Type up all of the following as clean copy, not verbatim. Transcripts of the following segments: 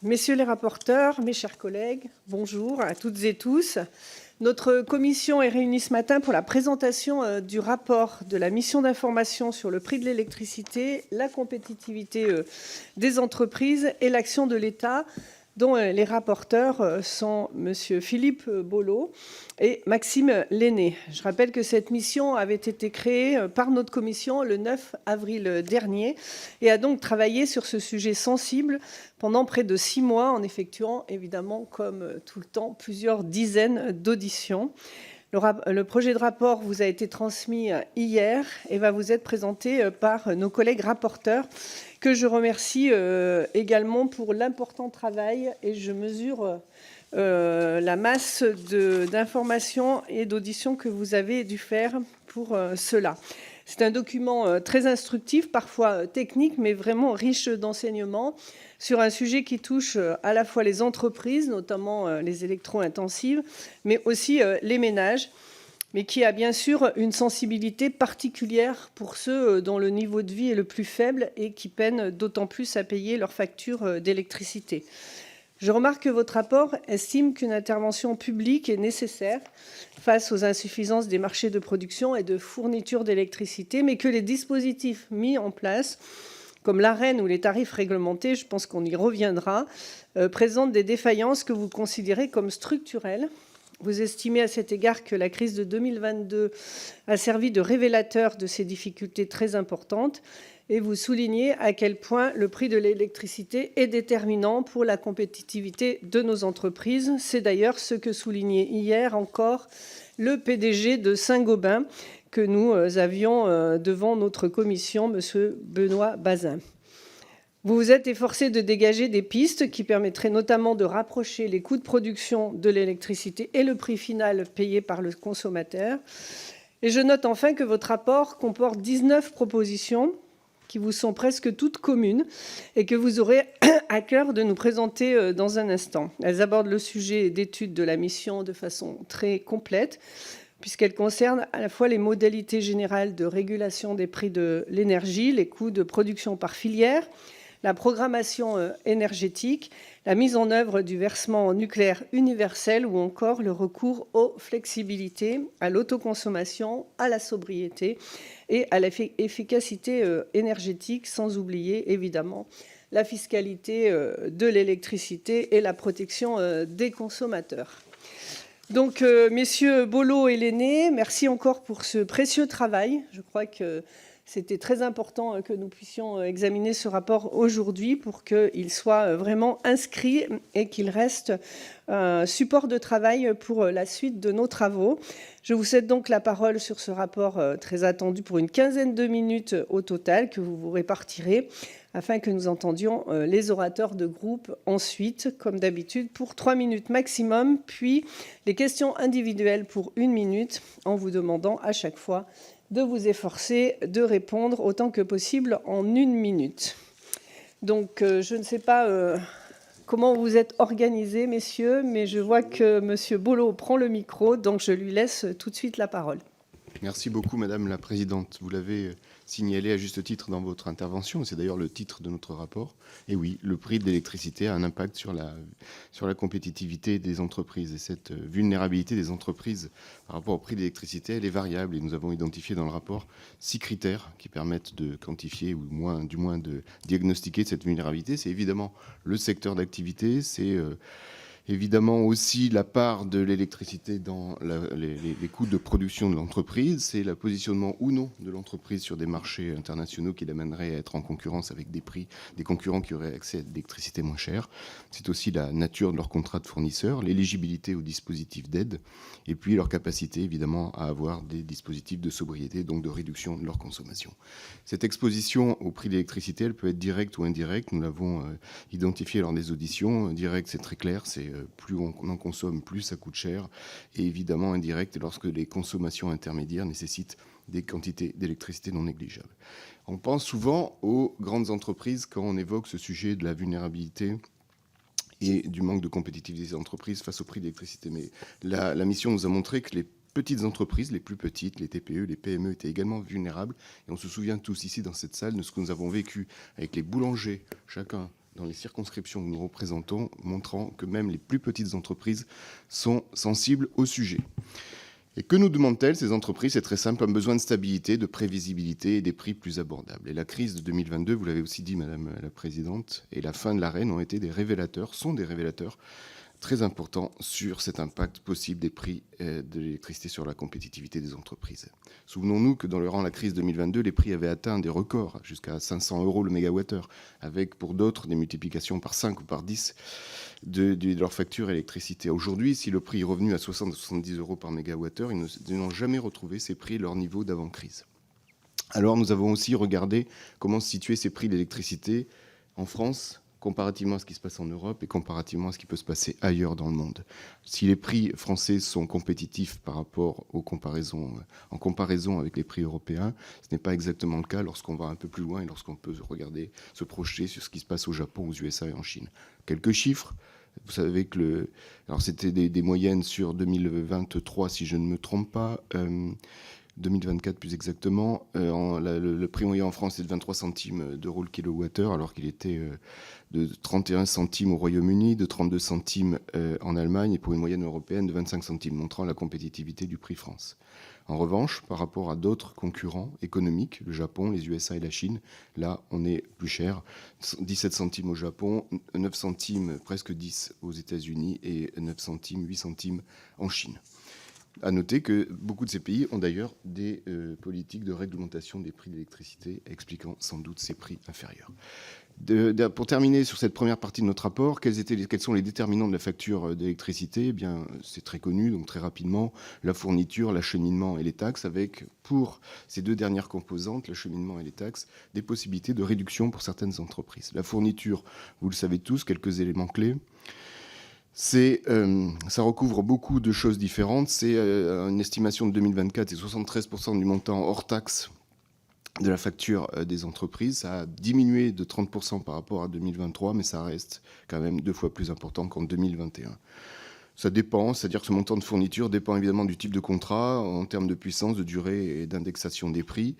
Messieurs les rapporteurs, mes chers collègues, bonjour à toutes et tous. Notre commission est réunie ce matin pour la présentation du rapport de la mission d'information sur le prix de l'électricité, la compétitivité des entreprises et l'action de l'État, dont les rapporteurs sont M. Philippe Bolo et Maxime Lenné. Je rappelle que cette mission avait été créée par notre commission le 9 avril dernier et a donc travaillé sur ce sujet sensible pendant près de 6 mois en effectuant évidemment, comme tout le temps, plusieurs dizaines d'auditions. Le projet de rapport vous a été transmis hier et va vous être présenté par nos collègues rapporteurs que je remercie également pour l'important travail et je mesure la masse d'informations et d'auditions que vous avez dû faire pour cela. C'est un document très instructif, parfois technique, mais vraiment riche d'enseignements sur un sujet qui touche à la fois les entreprises, notamment les électro-intensives, mais aussi les ménages, mais qui a bien sûr une sensibilité particulière pour ceux dont le niveau de vie est le plus faible et qui peinent d'autant plus à payer leurs factures d'électricité. Je remarque que votre rapport estime qu'une intervention publique est nécessaire face aux insuffisances des marchés de production et de fourniture d'électricité, mais que les dispositifs mis en place, comme l'Arenh ou les tarifs réglementés, je pense qu'on y reviendra, présentent des défaillances que vous considérez comme structurelles. Vous estimez à cet égard que la crise de 2022 a servi de révélateur de ces difficultés très importantes et vous soulignez à quel point le prix de l'électricité est déterminant pour la compétitivité de nos entreprises. C'est d'ailleurs ce que soulignait hier encore le PDG de Saint-Gobain que nous avions devant notre commission, M. Benoît Bazin. Vous vous êtes efforcé de dégager des pistes qui permettraient notamment de rapprocher les coûts de production de l'électricité et le prix final payé par le consommateur. Et je note enfin que votre rapport comporte 19 propositions qui vous sont presque toutes communes et que vous aurez à cœur de nous présenter dans un instant. Elles abordent le sujet d'étude de la mission de façon très complète, puisqu'elles concernent à la fois les modalités générales de régulation des prix de l'énergie, les coûts de production par filière, la programmation énergétique, la mise en œuvre du versement nucléaire universel ou encore le recours aux flexibilités, à l'autoconsommation, à la sobriété et à l'efficacité énergétique, sans oublier évidemment la fiscalité de l'électricité et la protection des consommateurs. Donc, messieurs Bolo et Lenné, merci encore pour ce précieux travail. Je crois que c'était très important que nous puissions examiner ce rapport aujourd'hui pour qu'il soit vraiment inscrit et qu'il reste un support de travail pour la suite de nos travaux. Je vous cède donc la parole sur ce rapport très attendu pour une quinzaine de minutes au total que vous vous répartirez afin que nous entendions les orateurs de groupe ensuite, comme d'habitude, pour 3 minutes maximum, puis les questions individuelles pour 1 minute en vous demandant à chaque fois de vous efforcer de répondre autant que possible en 1 minute. Donc, je ne sais pas comment vous êtes organisés, messieurs, mais je vois que M. Bolo prend le micro, donc je lui laisse tout de suite la parole. Merci beaucoup, Madame la Présidente. Vous l'avez signalé à juste titre dans votre intervention, c'est d'ailleurs le titre de notre rapport. Et oui, le prix de l'électricité a un impact sur la compétitivité des entreprises. Et cette vulnérabilité des entreprises par rapport au prix de l'électricité, elle est variable. Et nous avons identifié dans le rapport 6 critères qui permettent de quantifier, ou du moins de diagnostiquer cette vulnérabilité. C'est évidemment le secteur d'activité, c'est évidemment aussi la part de l'électricité dans les coûts de production de l'entreprise, c'est le positionnement ou non de l'entreprise sur des marchés internationaux qui l'amèneraient à être en concurrence avec des prix, des concurrents qui auraient accès à de l'électricité moins chère. C'est aussi la nature de leur contrat de fournisseur, l'éligibilité aux dispositifs d'aide, et puis leur capacité évidemment à avoir des dispositifs de sobriété, donc de réduction de leur consommation. Cette exposition au prix de l'électricité, elle peut être directe ou indirecte. Nous l'avons identifié lors des auditions. Direct, c'est très clair, c'est plus on en consomme, plus ça coûte cher. Et évidemment indirect, lorsque les consommations intermédiaires nécessitent des quantités d'électricité non négligeables. On pense souvent aux grandes entreprises quand on évoque ce sujet de la vulnérabilité et du manque de compétitivité des entreprises face au prix de l'électricité. Mais la mission nous a montré que les petites entreprises, les plus petites, les TPE, les PME étaient également vulnérables. Et on se souvient tous ici dans cette salle de ce que nous avons vécu avec les boulangers, chacun dans les circonscriptions que nous représentons, montrant que même les plus petites entreprises sont sensibles au sujet. Et que nous demandent-elles, ces entreprises? C'est très simple, un besoin de stabilité, de prévisibilité et des prix plus abordables. Et la crise de 2022, vous l'avez aussi dit, Madame la Présidente, et la fin de l'Arenh sont des révélateurs très importants sur cet impact possible des prix de l'électricité sur la compétitivité des entreprises. Souvenons-nous que durant la crise 2022, les prix avaient atteint des records, jusqu'à 500 € le mégawattheure, avec pour d'autres des multiplications par 5 ou par 10 de leur facture électricité. Aujourd'hui, si le prix est revenu à 60 à 70 € par mégawattheure, ils n'ont jamais retrouvé ces prix, leur niveau d'avant-crise. Alors nous avons aussi regardé comment situer ces prix d'électricité en France, comparativement à ce qui se passe en Europe et comparativement à ce qui peut se passer ailleurs dans le monde. Si les prix français sont compétitifs par rapport en comparaison avec les prix européens, ce n'est pas exactement le cas lorsqu'on va un peu plus loin et lorsqu'on peut se projeter sur ce qui se passe au Japon, aux USA et en Chine. Quelques chiffres. Vous savez que alors c'était des moyennes sur 2023, si je ne me trompe pas. 2024 plus exactement, le prix moyen en France est de 23 centimes d'euros le kilowattheure, alors qu'il était de 31 centimes au Royaume-Uni, de 32 centimes en Allemagne, et pour une moyenne européenne de 25 centimes, montrant la compétitivité du prix France. En revanche, par rapport à d'autres concurrents économiques, le Japon, les USA et la Chine, là, on est plus cher. 17 centimes au Japon, 9 centimes, presque 10 aux États-Unis, et 9 centimes, 8 centimes en Chine. À noter que beaucoup de ces pays ont d'ailleurs des politiques de réglementation des prix de l'électricité, expliquant sans doute ces prix inférieurs. Pour terminer sur cette première partie de notre rapport, quels sont les déterminants de la facture d'électricité? Eh bien, c'est très connu, donc très rapidement, la fourniture, l'acheminement et les taxes, avec, pour ces deux dernières composantes, l'acheminement et les taxes, des possibilités de réduction pour certaines entreprises. La fourniture, vous le savez tous, quelques éléments clés. Ça recouvre beaucoup de choses différentes. C'est une estimation de 2024, c'est 73% du montant hors taxe de la facture des entreprises. Ça a diminué de 30% par rapport à 2023, mais ça reste quand même 2 fois plus important qu'en 2021. Ça dépend, c'est-à-dire que ce montant de fourniture dépend évidemment du type de contrat, en termes de puissance, de durée et d'indexation des prix.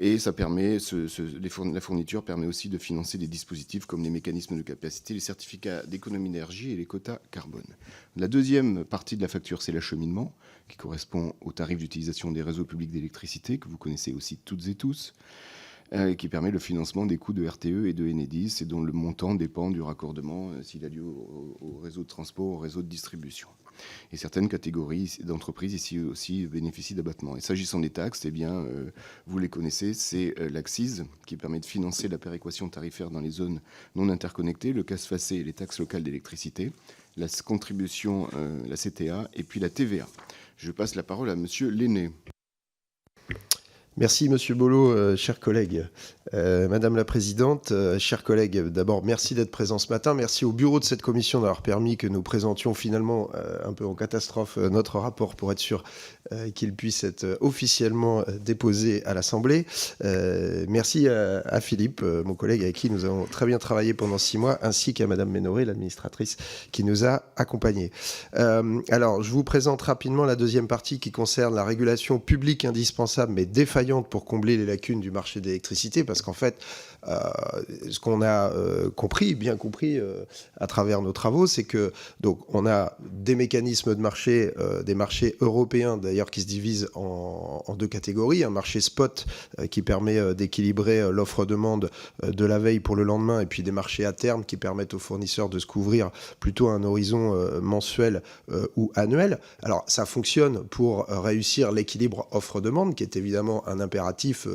Et ça permet, la fourniture permet aussi de financer des dispositifs comme les mécanismes de capacité, les certificats d'économie d'énergie et les quotas carbone. La deuxième partie de la facture, c'est l'acheminement, qui correspond au tarif d'utilisation des réseaux publics d'électricité, que vous connaissez aussi toutes et tous, qui permet le financement des coûts de RTE et de Enedis, et dont le montant dépend du raccordement, s'il a lieu au réseau de transport, au réseau de distribution. Et certaines catégories d'entreprises ici aussi bénéficient d'abattements. Et s'agissant des taxes, eh bien, vous les connaissez, c'est l'ACCIS qui permet de financer la péréquation tarifaire dans les zones non interconnectées, le CAS-FACé et les taxes locales d'électricité, la contribution, la CTA et puis la TVA. Je passe la parole à Monsieur Lenné. Merci Monsieur Bollot, chers collègues. Madame la Présidente, chers collègues, d'abord merci d'être présents ce matin. Merci au bureau de cette commission d'avoir permis que nous présentions finalement un peu en catastrophe notre rapport pour être sûr qu'il puisse être officiellement déposé à l'Assemblée. Merci à Philippe, mon collègue avec qui nous avons très bien travaillé pendant 6 mois, ainsi qu'à Madame Ménoré, l'administratrice qui nous a accompagnés. Alors, je vous présente rapidement la deuxième partie qui concerne la régulation publique indispensable mais défaillante pour combler les lacunes du marché d'électricité, parce qu'en fait, ce qu'on a bien compris à travers nos travaux, c'est que donc on a des mécanismes de marché, des marchés européens d'ailleurs qui se divisent en 2 catégories, un marché spot qui permet d'équilibrer l'offre-demande de la veille pour le lendemain, et puis des marchés à terme qui permettent aux fournisseurs de se couvrir plutôt à un horizon mensuel ou annuel. Alors ça fonctionne pour réussir l'équilibre offre-demande, qui est évidemment un impératif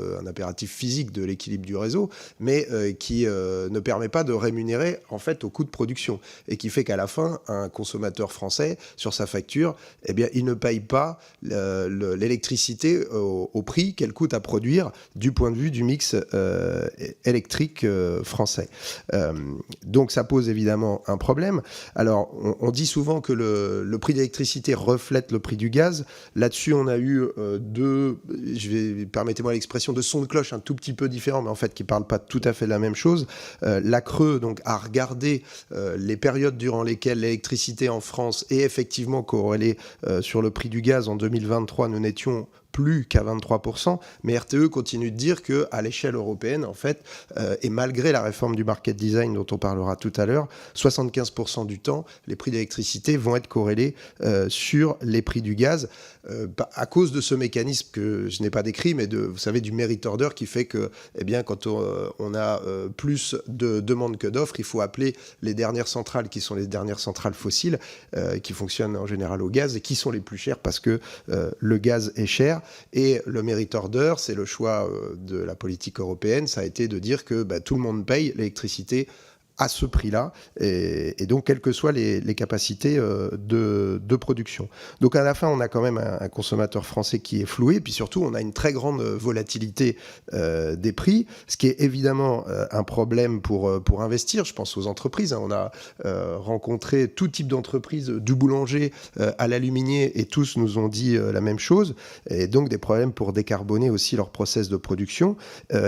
physique de l'équilibre du réseau, mais qui ne permet pas de rémunérer en fait au coût de production, et qui fait qu'à la fin, un consommateur français, sur sa facture, eh bien, il ne paye pas l'électricité au prix qu'elle coûte à produire du point de vue du mix électrique français. Donc ça pose évidemment un problème. Alors on dit souvent que le prix de l'électricité reflète le prix du gaz. Là-dessus, on a eu permettez-moi l'expression, de sons de cloche un tout petit peu différents, mais en fait qui ne parlent pas tout à fait de la même chose. La CRE donc, a regardé les périodes durant lesquelles l'électricité en France est effectivement corrélée sur le prix du gaz. En 2023, nous n'étions plus qu'à 23%, mais RTE continue de dire qu'à l'échelle européenne, en fait, et malgré la réforme du market design dont on parlera tout à l'heure, 75% du temps, les prix d'électricité vont être corrélés sur les prix du gaz, à cause de ce mécanisme que je n'ai pas décrit, mais vous savez, du merit order qui fait que, eh bien, quand on a plus de demandes que d'offres, il faut appeler les dernières centrales qui sont les dernières centrales fossiles, qui fonctionnent en général au gaz et qui sont les plus chères parce que le gaz est cher. Et le merit order, c'est le choix de la politique européenne, ça a été de dire que tout le monde paye l'électricité à ce prix-là, et donc quelles que soient les capacités de production. Donc à la fin, on a quand même un consommateur français qui est floué, et puis surtout, on a une très grande volatilité des prix, ce qui est évidemment un problème pour investir. Je pense aux entreprises. On a rencontré tout type d'entreprises, du boulanger à l'aluminier, et tous nous ont dit la même chose, et donc des problèmes pour décarboner aussi leur process de production.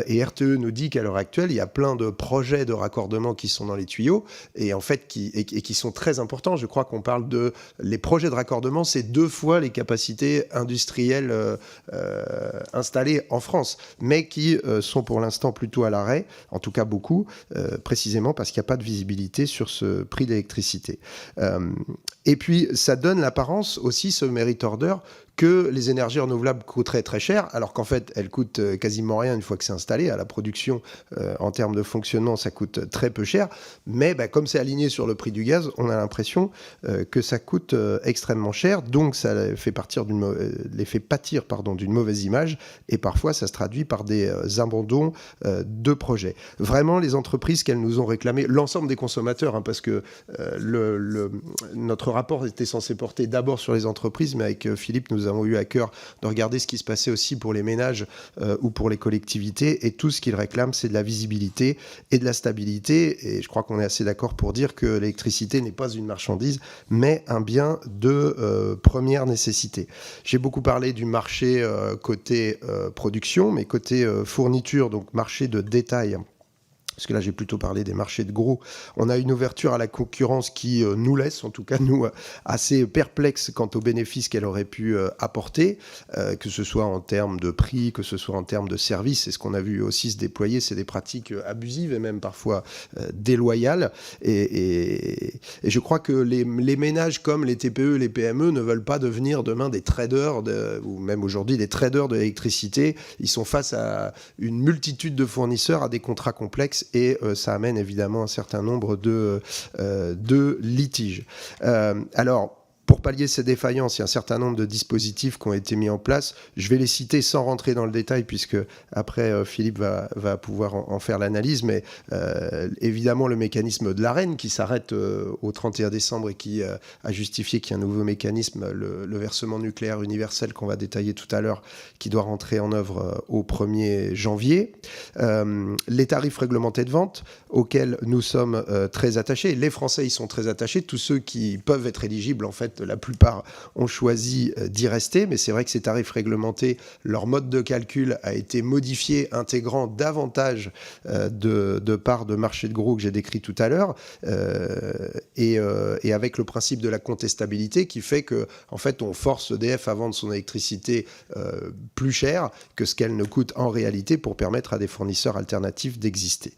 Et RTE nous dit qu'à l'heure actuelle, il y a plein de projets de raccordement qui sont dans les tuyaux et en fait qui sont très importants. Je crois qu'on parle de les projets de raccordement, c'est 2 fois les capacités industrielles installées en France, mais qui sont pour l'instant plutôt à l'arrêt, en tout cas beaucoup, précisément parce qu'il n'y a pas de visibilité sur ce prix d'électricité. Et puis ça donne l'apparence aussi, ce merit order, que les énergies renouvelables coûteraient très cher, alors qu'en fait, elles coûtent quasiment rien une fois que c'est installé. À la production, en termes de fonctionnement, ça coûte très peu cher. Mais comme c'est aligné sur le prix du gaz, on a l'impression que ça coûte extrêmement cher. Donc, ça les fait pâtir d'une mauvaise image. Et parfois, ça se traduit par des abandons de projets. Vraiment, les entreprises qu'elles nous ont réclamé, l'ensemble des consommateurs, parce que notre rapport était censé porter d'abord sur les entreprises, mais avec Philippe, nous avons eu à cœur de regarder ce qui se passait aussi pour les ménages ou pour les collectivités, et tout ce qu'ils réclament, c'est de la visibilité et de la stabilité, et je crois qu'on est assez d'accord pour dire que l'électricité n'est pas une marchandise, mais un bien de première nécessité. J'ai beaucoup parlé du marché côté production, mais côté fourniture, donc marché de détail, parce que là j'ai plutôt parlé des marchés de gros, on a une ouverture à la concurrence qui nous laisse, en tout cas nous, assez perplexes quant aux bénéfices qu'elle aurait pu apporter, que ce soit en termes de prix, que ce soit en termes de services. Et ce qu'on a vu aussi se déployer, c'est des pratiques abusives et même parfois déloyales. Et je crois que les ménages comme les TPE, les PME ne veulent pas devenir demain des traders, ou même aujourd'hui des traders de l'électricité. Ils sont face à une multitude de fournisseurs, à des contrats complexes, et ça amène évidemment un certain nombre de litiges. Alors, pour pallier ces défaillances, il y a un certain nombre de dispositifs qui ont été mis en place. Je vais les citer sans rentrer dans le détail, puisque après Philippe va pouvoir en faire l'analyse, mais évidemment le mécanisme de l'Arenh qui s'arrête au 31 décembre et qui a justifié qu'il y a un nouveau mécanisme, le versement nucléaire universel qu'on va détailler tout à l'heure, qui doit rentrer en œuvre au 1er janvier. Les tarifs réglementés de vente auxquels nous sommes très attachés. Les Français y sont très attachés. Tous ceux qui peuvent être éligibles, en fait, la plupart ont choisi d'y rester, mais c'est vrai que ces tarifs réglementés, leur mode de calcul a été modifié, intégrant davantage de parts de marché de gros que j'ai décrit tout à l'heure, et avec le principe de la contestabilité qui fait que, en fait, on force EDF à vendre son électricité plus cher que ce qu'elle ne coûte en réalité pour permettre à des fournisseurs alternatifs d'exister.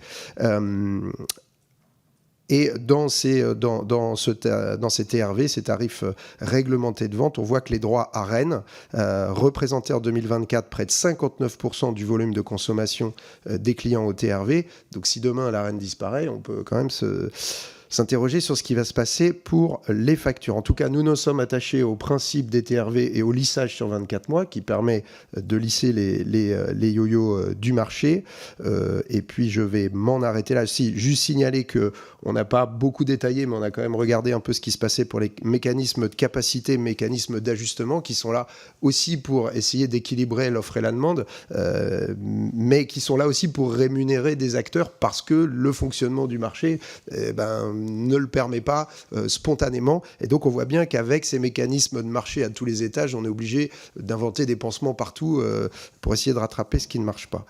Et dans ces TRV, ces tarifs réglementés de vente, on voit que les droits ARENH représentaient en 2024 près de 59% du volume de consommation des clients au TRV. Donc si demain l'ARENH disparaît, on peut quand même s'interroger sur ce qui va se passer pour les factures. En tout cas, nous sommes attachés au principe des TRV et au lissage sur 24 mois qui permet de lisser les yo-yo du marché. Et puis, je vais m'en arrêter là. Juste signaler qu'on n'a pas beaucoup détaillé, mais on a quand même regardé un peu ce qui se passait pour les mécanismes de capacité, mécanismes d'ajustement qui sont là aussi pour essayer d'équilibrer l'offre et la demande, mais qui sont là aussi pour rémunérer des acteurs parce que le fonctionnement du marché, ne le permet pas spontanément. Et donc, on voit bien qu'avec ces mécanismes de marché à tous les étages, on est obligé d'inventer des pansements partout pour essayer de rattraper ce qui ne marche pas.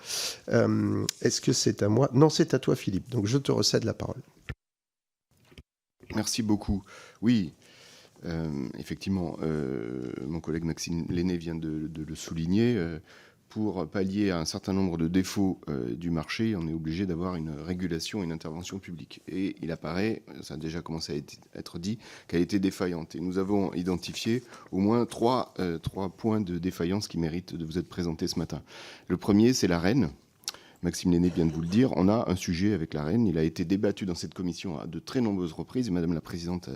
Est-ce que c'est à moi ? Non, c'est à toi, Philippe. Donc, je te recède la parole. Merci beaucoup. Oui, Effectivement, mon collègue Maxime Lenné vient de le souligner. Pour pallier à un certain nombre de défauts du marché, on est obligé d'avoir une régulation et une intervention publique. Et il apparaît, ça a déjà commencé à être dit, qu'elle était défaillante. Et nous avons identifié au moins trois points de défaillance qui méritent de vous être présentés ce matin. Le premier, c'est l'Arenh. Maxime Lenné vient de vous le dire, on a un sujet avec l'Arenh. Il a été débattu dans cette commission à de très nombreuses reprises. Et Madame la Présidente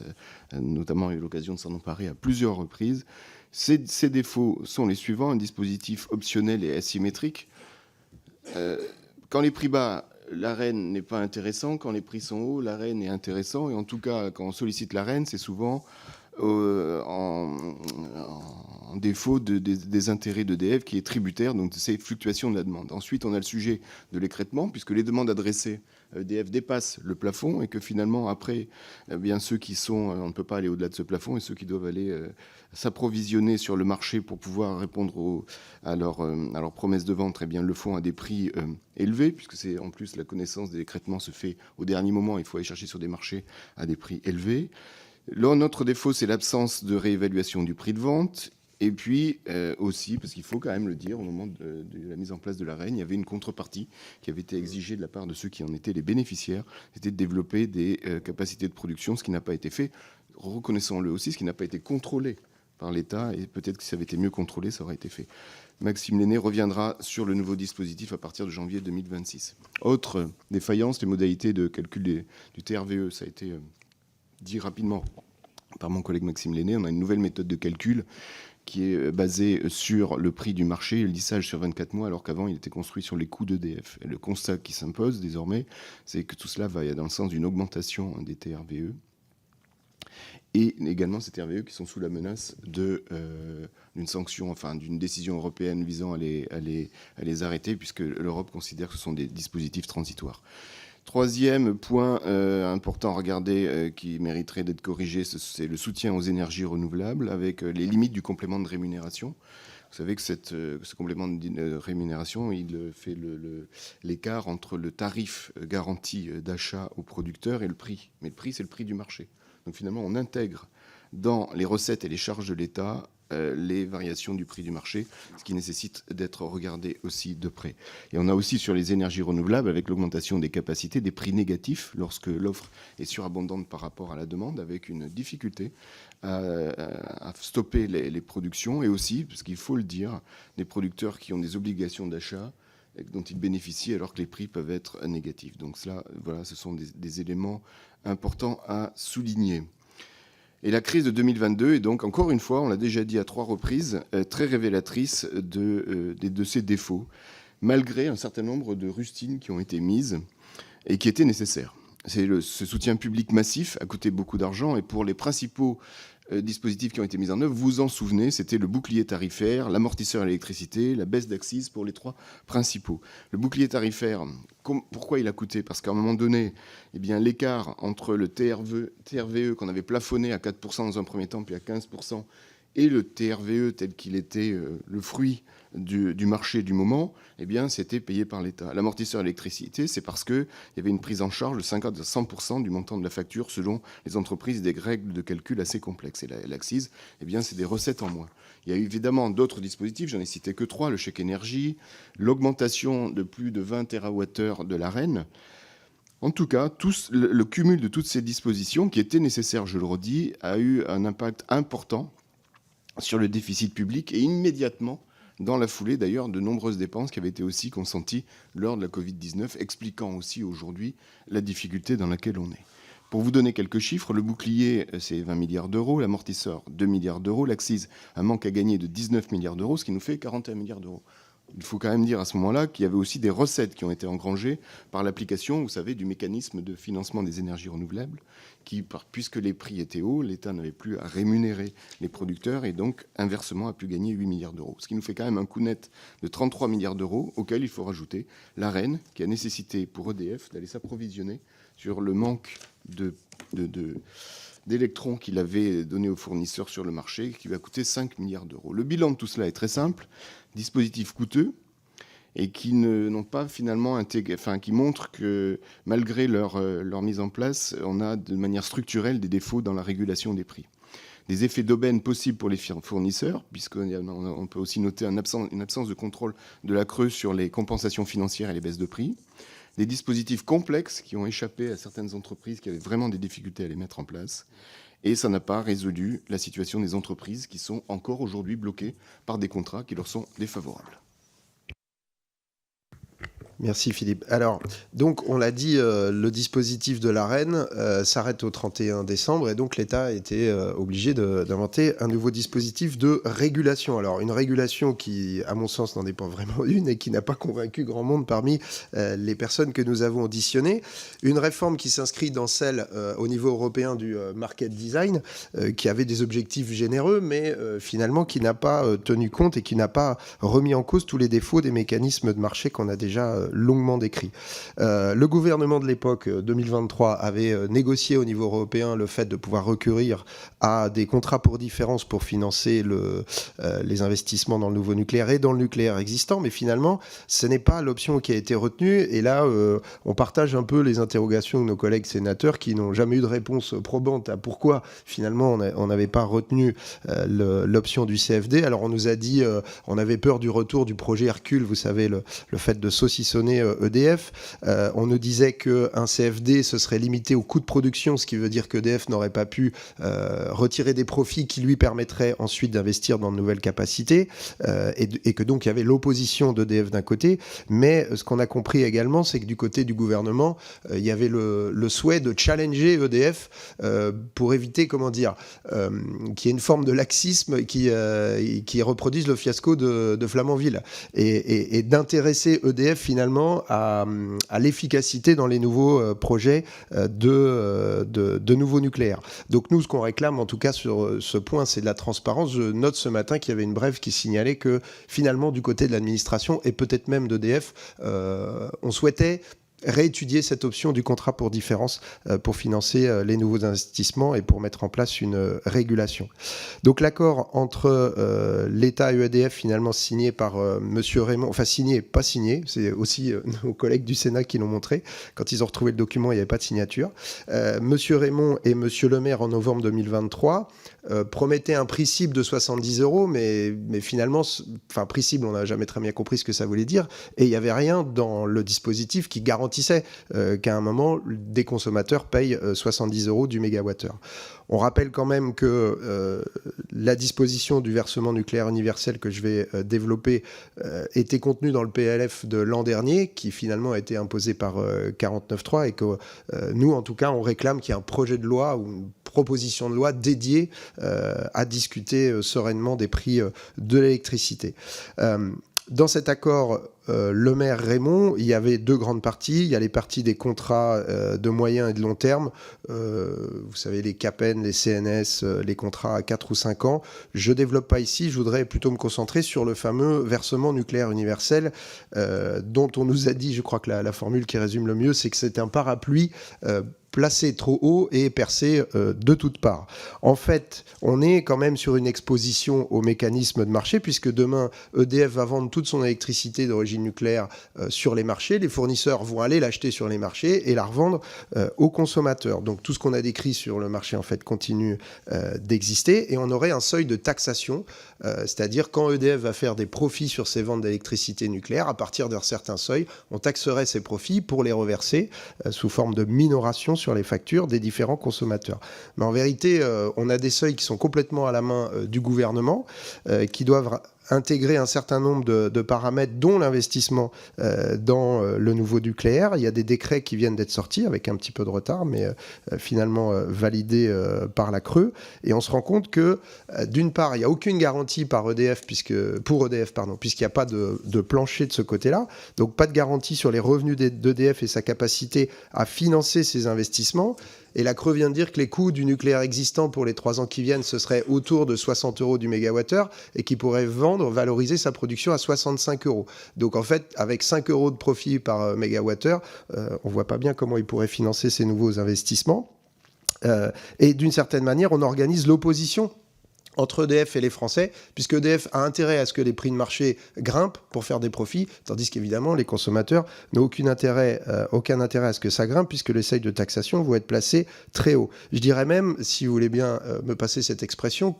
a notamment eu l'occasion de s'en emparer à plusieurs reprises. Ces défauts sont les suivants. Un dispositif optionnel et asymétrique. Quand les prix bas, l'Arenh n'est pas intéressant. Quand les prix sont hauts, l'Arenh est intéressant. Et en tout cas, quand on sollicite l'Arenh, c'est souvent en défaut des intérêts d'EDF qui est tributaire donc de ces fluctuations de la demande. Ensuite, on a le sujet de l'écrêtement, puisque les demandes adressées à EDF dépassent le plafond et que finalement, après, eh bien, ceux qui sont... on ne peut pas aller au-delà de ce plafond et ceux qui doivent aller s'approvisionner sur le marché pour pouvoir répondre à leurs promesses de vente, eh bien, le font à des prix élevés, puisque c'est en plus la connaissance des écrêtements se fait au dernier moment. Il faut aller chercher sur des marchés à des prix élevés. Là, notre défaut, c'est l'absence de réévaluation du prix de vente. Et puis aussi, parce qu'il faut quand même le dire, au moment de la mise en place de l'Arenh, il y avait une contrepartie qui avait été exigée de la part de ceux qui en étaient les bénéficiaires, c'était de développer des capacités de production, ce qui n'a pas été fait. Reconnaissons-le aussi, ce qui n'a pas été contrôlé par l'État, et peut-être que si ça avait été mieux contrôlé, ça aurait été fait. Maxime Lenné reviendra sur le nouveau dispositif à partir de janvier 2026. Autre défaillance, les modalités de calcul du TRVE, ça a été dit rapidement par mon collègue Maxime Lenné. On a une nouvelle méthode de calcul qui est basée sur le prix du marché et le lissage sur 24 mois, alors qu'avant, il était construit sur les coûts d'EDF. Et le constat qui s'impose désormais, c'est que tout cela va dans le sens d'une augmentation des TRVE et également ces TRVE qui sont sous la menace d'une sanction, enfin d'une décision européenne visant à les arrêter, puisque l'Europe considère que ce sont des dispositifs transitoires. Troisième point important à regarder qui mériterait d'être corrigé, c'est le soutien aux énergies renouvelables avec les limites du complément de rémunération. Vous savez que ce complément de rémunération, il fait l'écart entre le tarif garanti d'achat au producteur et le prix. Mais le prix, c'est le prix du marché. Donc finalement, on intègre dans les recettes et les charges de l'État les variations du prix du marché, ce qui nécessite d'être regardé aussi de près. Et on a aussi sur les énergies renouvelables, avec l'augmentation des capacités, des prix négatifs lorsque l'offre est surabondante par rapport à la demande, avec une difficulté à stopper les productions, et aussi, parce qu'il faut le dire, des producteurs qui ont des obligations d'achat dont ils bénéficient alors que les prix peuvent être négatifs. Donc cela, voilà, ce sont des éléments importants à souligner. Et la crise de 2022 est donc, encore une fois, on l'a déjà dit à 3 reprises, très révélatrice de ces défauts, malgré un certain nombre de rustines qui ont été mises et qui étaient nécessaires. Ce soutien public massif a coûté beaucoup d'argent, et pour les principaux dispositifs qui ont été mis en œuvre, vous vous en souvenez, c'était le bouclier tarifaire, l'amortisseur à l'électricité, la baisse d'accise pour les 3 principaux. Le bouclier tarifaire, pourquoi il a coûté ? Parce qu'à un moment donné, eh bien, l'écart entre le TRVE qu'on avait plafonné à 4% dans un premier temps, puis à 15%, et le TRVE tel qu'il était le fruit du marché du moment, eh bien, c'était payé par l'État. L'amortisseur électricité, c'est parce qu'il y avait une prise en charge de 50 à 100% du montant de la facture selon les entreprises, des règles de calcul assez complexes. Et l'accise, eh bien, c'est des recettes en moins. Il y a évidemment d'autres dispositifs, j'en ai cité que 3, le chèque énergie, l'augmentation de plus de 20 TWh de l'Arenh. En tout cas, le cumul de toutes ces dispositions, qui étaient nécessaires, je le redis, a eu un impact important sur le déficit public, et immédiatement, dans la foulée d'ailleurs, de nombreuses dépenses qui avaient été aussi consenties lors de la Covid-19, expliquant aussi aujourd'hui la difficulté dans laquelle on est. Pour vous donner quelques chiffres, le bouclier, c'est 20 milliards d'euros, l'amortisseur, 2 milliards d'euros, l'accise, un manque à gagner de 19 milliards d'euros, ce qui nous fait 41 milliards d'euros. Il faut quand même dire à ce moment-là qu'il y avait aussi des recettes qui ont été engrangées par l'application, vous savez, du mécanisme de financement des énergies renouvelables, puisque les prix étaient hauts, l'État n'avait plus à rémunérer les producteurs et donc, inversement, a pu gagner 8 milliards d'euros. Ce qui nous fait quand même un coût net de 33 milliards d'euros, auquel il faut rajouter l'Arenh, qui a nécessité pour EDF d'aller s'approvisionner sur le manque d'électrons qu'il avait donné aux fournisseurs sur le marché, qui va coûter 5 milliards d'euros. Le bilan de tout cela est très simple, dispositifs coûteux et qui n'ont pas finalement intégré, qui montrent que malgré leur mise en place, on a de manière structurelle des défauts dans la régulation des prix. des effets d'aubaine possibles pour les fournisseurs, puisqu'on peut aussi noter une absence de contrôle de la CRE sur les compensations financières et les baisses de prix, des dispositifs complexes qui ont échappé à certaines entreprises qui avaient vraiment des difficultés à les mettre en place, et ça n'a pas résolu la situation des entreprises qui sont encore aujourd'hui bloquées par des contrats qui leur sont défavorables. Merci Philippe. Alors, donc on l'a dit, le dispositif de l'Arenh s'arrête au 31 décembre et donc l'État a été obligé d'inventer un nouveau dispositif de régulation. Alors, une régulation qui, à mon sens, n'en est pas vraiment une et qui n'a pas convaincu grand monde parmi les personnes que nous avons auditionnées. Une réforme qui s'inscrit dans celle au niveau européen du market design, qui avait des objectifs généreux, mais finalement qui n'a pas tenu compte et qui n'a pas remis en cause tous les défauts des mécanismes de marché qu'on a déjà longuement décrit. Le gouvernement de l'époque, 2023, avait négocié au niveau européen le fait de pouvoir recourir à des contrats pour différence pour financer les investissements dans le nouveau nucléaire et dans le nucléaire existant, mais finalement, ce n'est pas l'option qui a été retenue. Et là, on partage un peu les interrogations de nos collègues sénateurs qui n'ont jamais eu de réponse probante à pourquoi finalement on n'avait pas retenu l'option du CFD. Alors on nous a dit, on avait peur du retour du projet Hercule, vous savez, le fait de saucissonner EDF. On nous disait qu'un CFD, ce serait limité au coût de production, ce qui veut dire qu'EDF n'aurait pas pu retirer des profits qui lui permettraient ensuite d'investir dans de nouvelles capacités, et que donc il y avait l'opposition d'EDF d'un côté. Mais ce qu'on a compris également, c'est que du côté du gouvernement, il y avait le souhait de challenger EDF pour éviter, qu'il y ait une forme de laxisme qui reproduise le fiasco de Flamanville et d'intéresser EDF finalement à l'efficacité dans les nouveaux projets de nouveaux nucléaires. Donc nous, ce qu'on réclame en tout cas sur ce point, c'est de la transparence. Je note ce matin qu'il y avait une brève qui signalait que finalement du côté de l'administration et peut-être même d'EDF, on souhaitait réétudier cette option du contrat pour différence pour financer les nouveaux investissements et pour mettre en place une régulation. Donc l'accord entre l'État et EDF finalement signé par Monsieur Raymond, enfin signé, pas signé, c'est aussi nos collègues du Sénat qui l'ont montré. Quand ils ont retrouvé le document, il n'y avait pas de signature. Monsieur Raymond et Monsieur Le Maire en novembre 2023 promettaient un prix cible de 70 €, mais finalement, enfin prix cible, on n'a jamais très bien compris ce que ça voulait dire, et il n'y avait rien dans le dispositif qui garantissait qu'à un moment, des consommateurs payent 70 € du mégawattheure. On rappelle quand même que la disposition du versement nucléaire universel que je vais développer était contenue dans le PLF de l'an dernier, qui finalement a été imposé par 49.3, et que nous, en tout cas, on réclame qu'il y ait un projet de loi ou une proposition de loi dédiée à discuter sereinement des prix de l'électricité. Dans cet accord, Le Maire Raymond, il y avait deux grandes parties. Il y a les parties des contrats de moyen et de long terme. Vous savez, les CAPEN, les CNS, les contrats à 4 ou 5 ans. Je ne développe pas ici. Je voudrais plutôt me concentrer sur le fameux versement nucléaire universel dont on nous a dit, je crois que la formule qui résume le mieux, c'est que c'est un parapluie placé trop haut et percé de toutes parts. En fait, on est quand même sur une exposition aux mécanismes de marché, puisque demain, EDF va vendre toute son électricité d'origine nucléaire sur les marchés. Les fournisseurs vont aller l'acheter sur les marchés et la revendre aux consommateurs. Donc tout ce qu'on a décrit sur le marché, en fait, continue d'exister, et on aurait un seuil de taxation, c'est-à-dire quand EDF va faire des profits sur ses ventes d'électricité nucléaire, à partir d'un certain seuil, on taxerait ces profits pour les reverser sous forme de minoration sur les factures des différents consommateurs. Mais en vérité, on a des seuils qui sont complètement à la main du gouvernement, qui doivent intégrer un certain nombre de paramètres, dont l'investissement dans le nouveau nucléaire. Il y a des décrets qui viennent d'être sortis avec un petit peu de retard, mais finalement validés par la CRE. Et on se rend compte que, d'une part, il n'y a aucune garantie pour EDF, puisqu'il n'y a pas de plancher de ce côté-là. Donc pas de garantie sur les revenus d'EDF et sa capacité à financer ses investissements. Et la CRE vient de dire que les coûts du nucléaire existant pour les 3 ans qui viennent, ce serait autour de 60 € du mégawattheure, et qui pourrait valoriser sa production à 65 €. Donc en fait, avec 5 € de profit par mégawattheure, on ne voit pas bien comment il pourrait financer ces nouveaux investissements. Et d'une certaine manière, on organise l'opposition entre EDF et les Français, puisque EDF a intérêt à ce que les prix de marché grimpent pour faire des profits, tandis qu'évidemment, les consommateurs n'ont aucun intérêt à ce que ça grimpe, puisque les seuils de taxation vont être placés très haut. Je dirais même, si vous voulez bien me passer cette expression,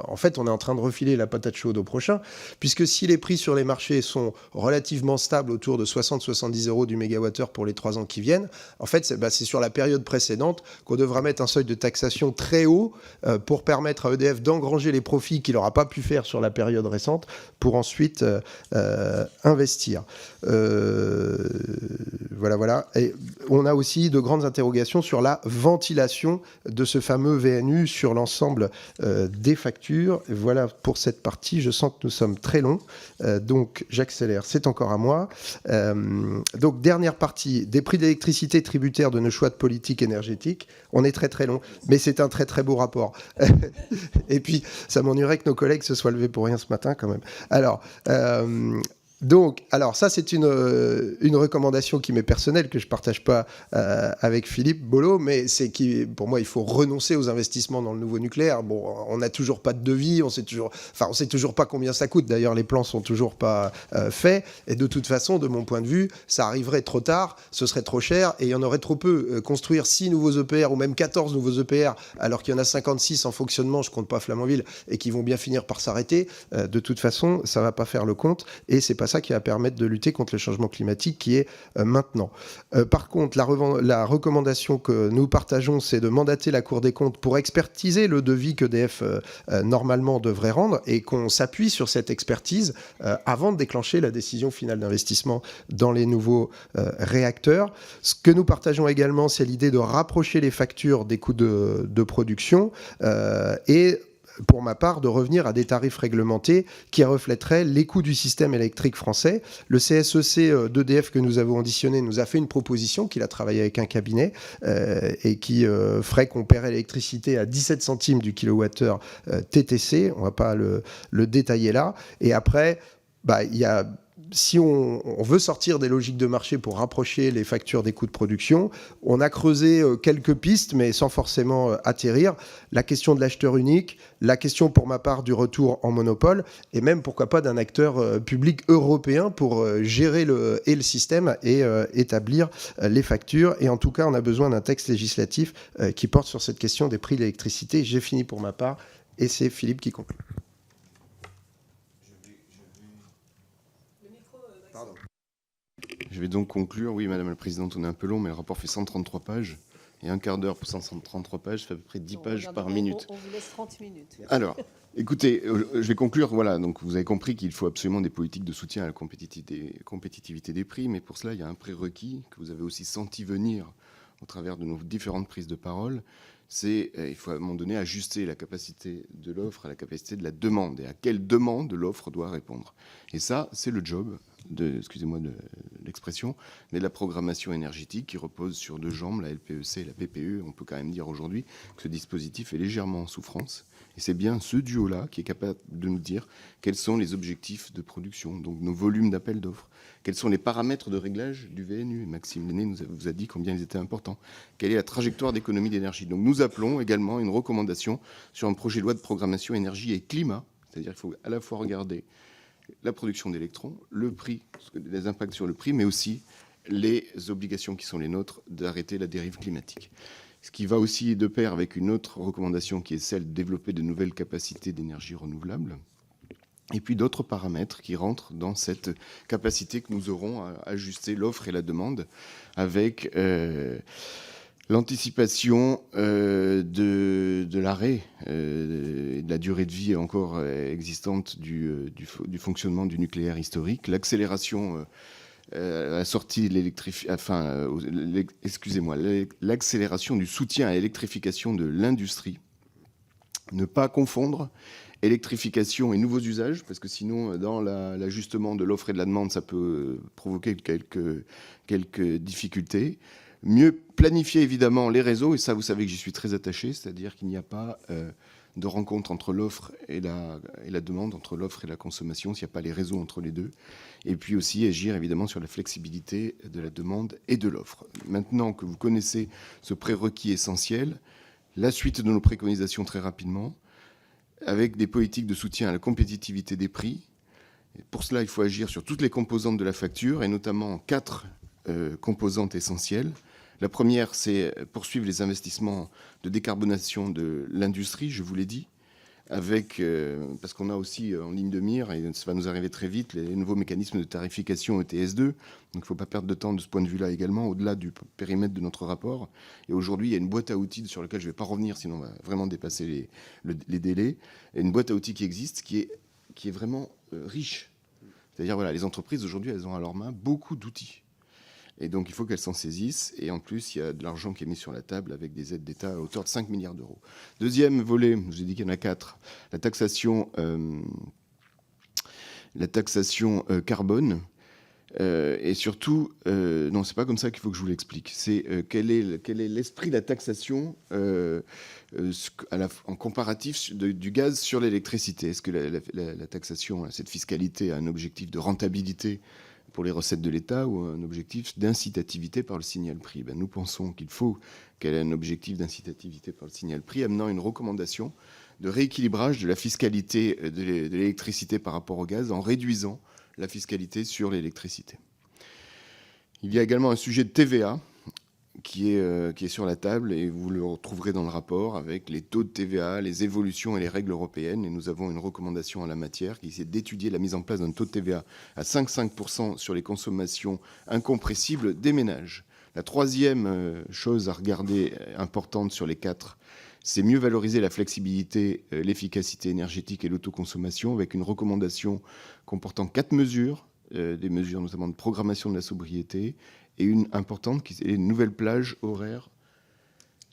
en fait, on est en train de refiler la patate chaude au prochain, puisque si les prix sur les marchés sont relativement stables, autour de 60-70 euros du mégawattheure pour les 3 ans qui viennent, en fait, c'est sur la période précédente qu'on devra mettre un seuil de taxation très haut pour permettre à EDF d'engranger les profits qu'il n'aura pas pu faire sur la période récente pour ensuite investir. Voilà. Et on a aussi de grandes interrogations sur la ventilation de ce fameux VNU sur l'ensemble des factures. Voilà pour cette partie. Je sens que nous sommes très longs. Donc, j'accélère. C'est encore à moi. Donc, dernière partie. Des prix d'électricité tributaires de nos choix de politique énergétique. On est très, très long. Mais c'est un très, très beau rapport. Et puis, ça m'ennuierait que nos collègues se soient levés pour rien ce matin, quand même. Alors, ça, c'est une recommandation qui m'est personnelle, que je ne partage pas avec Philippe Bolo, mais pour moi, il faut renoncer aux investissements dans le nouveau nucléaire. Bon, on n'a toujours pas de devis, on sait toujours pas combien ça coûte. D'ailleurs, les plans sont toujours pas faits. Et de toute façon, de mon point de vue, ça arriverait trop tard, ce serait trop cher, et il y en aurait trop peu. Construire 6 nouveaux EPR, ou même 14 nouveaux EPR, alors qu'il y en a 56 en fonctionnement, je compte pas Flamanville, et qui vont bien finir par s'arrêter, de toute façon, ça va pas faire le compte, et c'est pas ça qui va permettre de lutter contre le changement climatique qui est maintenant. Par contre, la recommandation que nous partageons, c'est de mandater la Cour des comptes pour expertiser le devis qu'EDF normalement devrait rendre, et qu'on s'appuie sur cette expertise avant de déclencher la décision finale d'investissement dans les nouveaux réacteurs. Ce que nous partageons également, c'est l'idée de rapprocher les factures des coûts de production et pour ma part, de revenir à des tarifs réglementés qui reflèteraient les coûts du système électrique français. Le CSEC d'EDF que nous avons auditionné nous a fait une proposition, qu'il a travaillé avec un cabinet, et qui ferait qu'on paierait l'électricité à 17 centimes du kilowattheure TTC. On ne va pas le détailler là. Et après, il y a... Si on veut sortir des logiques de marché pour rapprocher les factures des coûts de production, on a creusé quelques pistes, mais sans forcément atterrir. La question de l'acheteur unique, la question pour ma part du retour en monopole, et même pourquoi pas d'un acteur public européen pour gérer le système et établir les factures. Et en tout cas, on a besoin d'un texte législatif qui porte sur cette question des prix de l'électricité. J'ai fini pour ma part, et c'est Philippe qui conclut. Je vais donc conclure. Oui, Madame la Présidente, on est un peu long, mais le rapport fait 133 pages. Et un quart d'heure pour 133 pages, ça fait à peu près 10 pages par minute. On vous laisse 30 minutes. Alors, écoutez, je vais conclure. Voilà, donc vous avez compris qu'il faut absolument des politiques de soutien à la compétitivité des prix. Mais pour cela, il y a un prérequis que vous avez aussi senti venir au travers de nos différentes prises de parole. C'est il faut à un moment donné ajuster la capacité de l'offre à la capacité de la demande, et à quelle demande l'offre doit répondre. Et ça, c'est le job excusez-moi de l'expression, mais de la programmation énergétique qui repose sur 2 jambes, la LPEC et la PPE. On peut quand même dire aujourd'hui que ce dispositif est légèrement en souffrance. Et c'est bien ce duo-là qui est capable de nous dire quels sont les objectifs de production, donc nos volumes d'appel d'offres, quels sont les paramètres de réglage du VNU. Maxime Lenné vous a dit combien ils étaient importants. Quelle est la trajectoire d'économie d'énergie. Donc nous appelons également à une recommandation sur un projet de loi de programmation énergie et climat, c'est-à-dire qu'il faut à la fois regarder la production d'électrons, le prix, les impacts sur le prix, mais aussi les obligations qui sont les nôtres d'arrêter la dérive climatique. Ce qui va aussi de pair avec une autre recommandation qui est celle de développer de nouvelles capacités d'énergie renouvelable, et puis d'autres paramètres qui rentrent dans cette capacité que nous aurons à ajuster l'offre et la demande avec l'anticipation de l'arrêt et de la durée de vie encore existante du fonctionnement du nucléaire historique, l'accélération la sortie de l'accélération du soutien à l'électrification de l'industrie. Ne pas confondre électrification et nouveaux usages, parce que sinon, dans l'ajustement de l'offre et de la demande, ça peut provoquer quelques difficultés. Mieux planifier évidemment les réseaux, et ça vous savez que j'y suis très attaché, c'est-à-dire qu'il n'y a pas de rencontre entre l'offre et la demande, entre l'offre et la consommation, s'il n'y a pas les réseaux entre les deux. Et puis aussi agir évidemment sur la flexibilité de la demande et de l'offre. Maintenant que vous connaissez ce prérequis essentiel, la suite de nos préconisations très rapidement, avec des politiques de soutien à la compétitivité des prix. Et pour cela, il faut agir sur toutes les composantes de la facture, et notamment 4 composantes essentielles. La première, c'est poursuivre les investissements de décarbonation de l'industrie, je vous l'ai dit, avec, parce qu'on a aussi en ligne de mire, et ça va nous arriver très vite, les nouveaux mécanismes de tarification ETS2. Donc il ne faut pas perdre de temps de ce point de vue-là également, au-delà du périmètre de notre rapport. Et aujourd'hui, il y a une boîte à outils sur laquelle je ne vais pas revenir, sinon on va vraiment dépasser les délais. Et une boîte à outils qui existe, qui est vraiment riche. C'est-à-dire, voilà, les entreprises, aujourd'hui, elles ont à leur main beaucoup d'outils. Et donc, il faut qu'elles s'en saisissent. Et en plus, il y a de l'argent qui est mis sur la table avec des aides d'État à hauteur de 5 milliards d'euros. Deuxième volet, je vous ai dit qu'il y en a 4, la taxation carbone. Et surtout, non, c'est pas comme ça qu'il faut que je vous l'explique. C'est quel est l'esprit de la taxation en comparatif du gaz sur l'électricité. Est-ce que la taxation, cette fiscalité, a un objectif de rentabilité pour les recettes de l'État ou un objectif d'incitativité par le signal prix? Nous pensons qu'il faut qu'elle ait un objectif d'incitativité par le signal prix, amenant une recommandation de rééquilibrage de la fiscalité de l'électricité par rapport au gaz en réduisant la fiscalité sur l'électricité. Il y a également un sujet de TVA qui est sur la table, et vous le retrouverez dans le rapport avec les taux de TVA, les évolutions et les règles européennes. Et nous avons une recommandation en la matière qui est d'étudier la mise en place d'un taux de TVA à 5,5% sur les consommations incompressibles des ménages. La troisième chose à regarder, importante sur les 4, c'est mieux valoriser la flexibilité, l'efficacité énergétique et l'autoconsommation, avec une recommandation comportant 4 mesures, des mesures notamment de programmation de la sobriété, et une importante qui est une nouvelle plage horaire,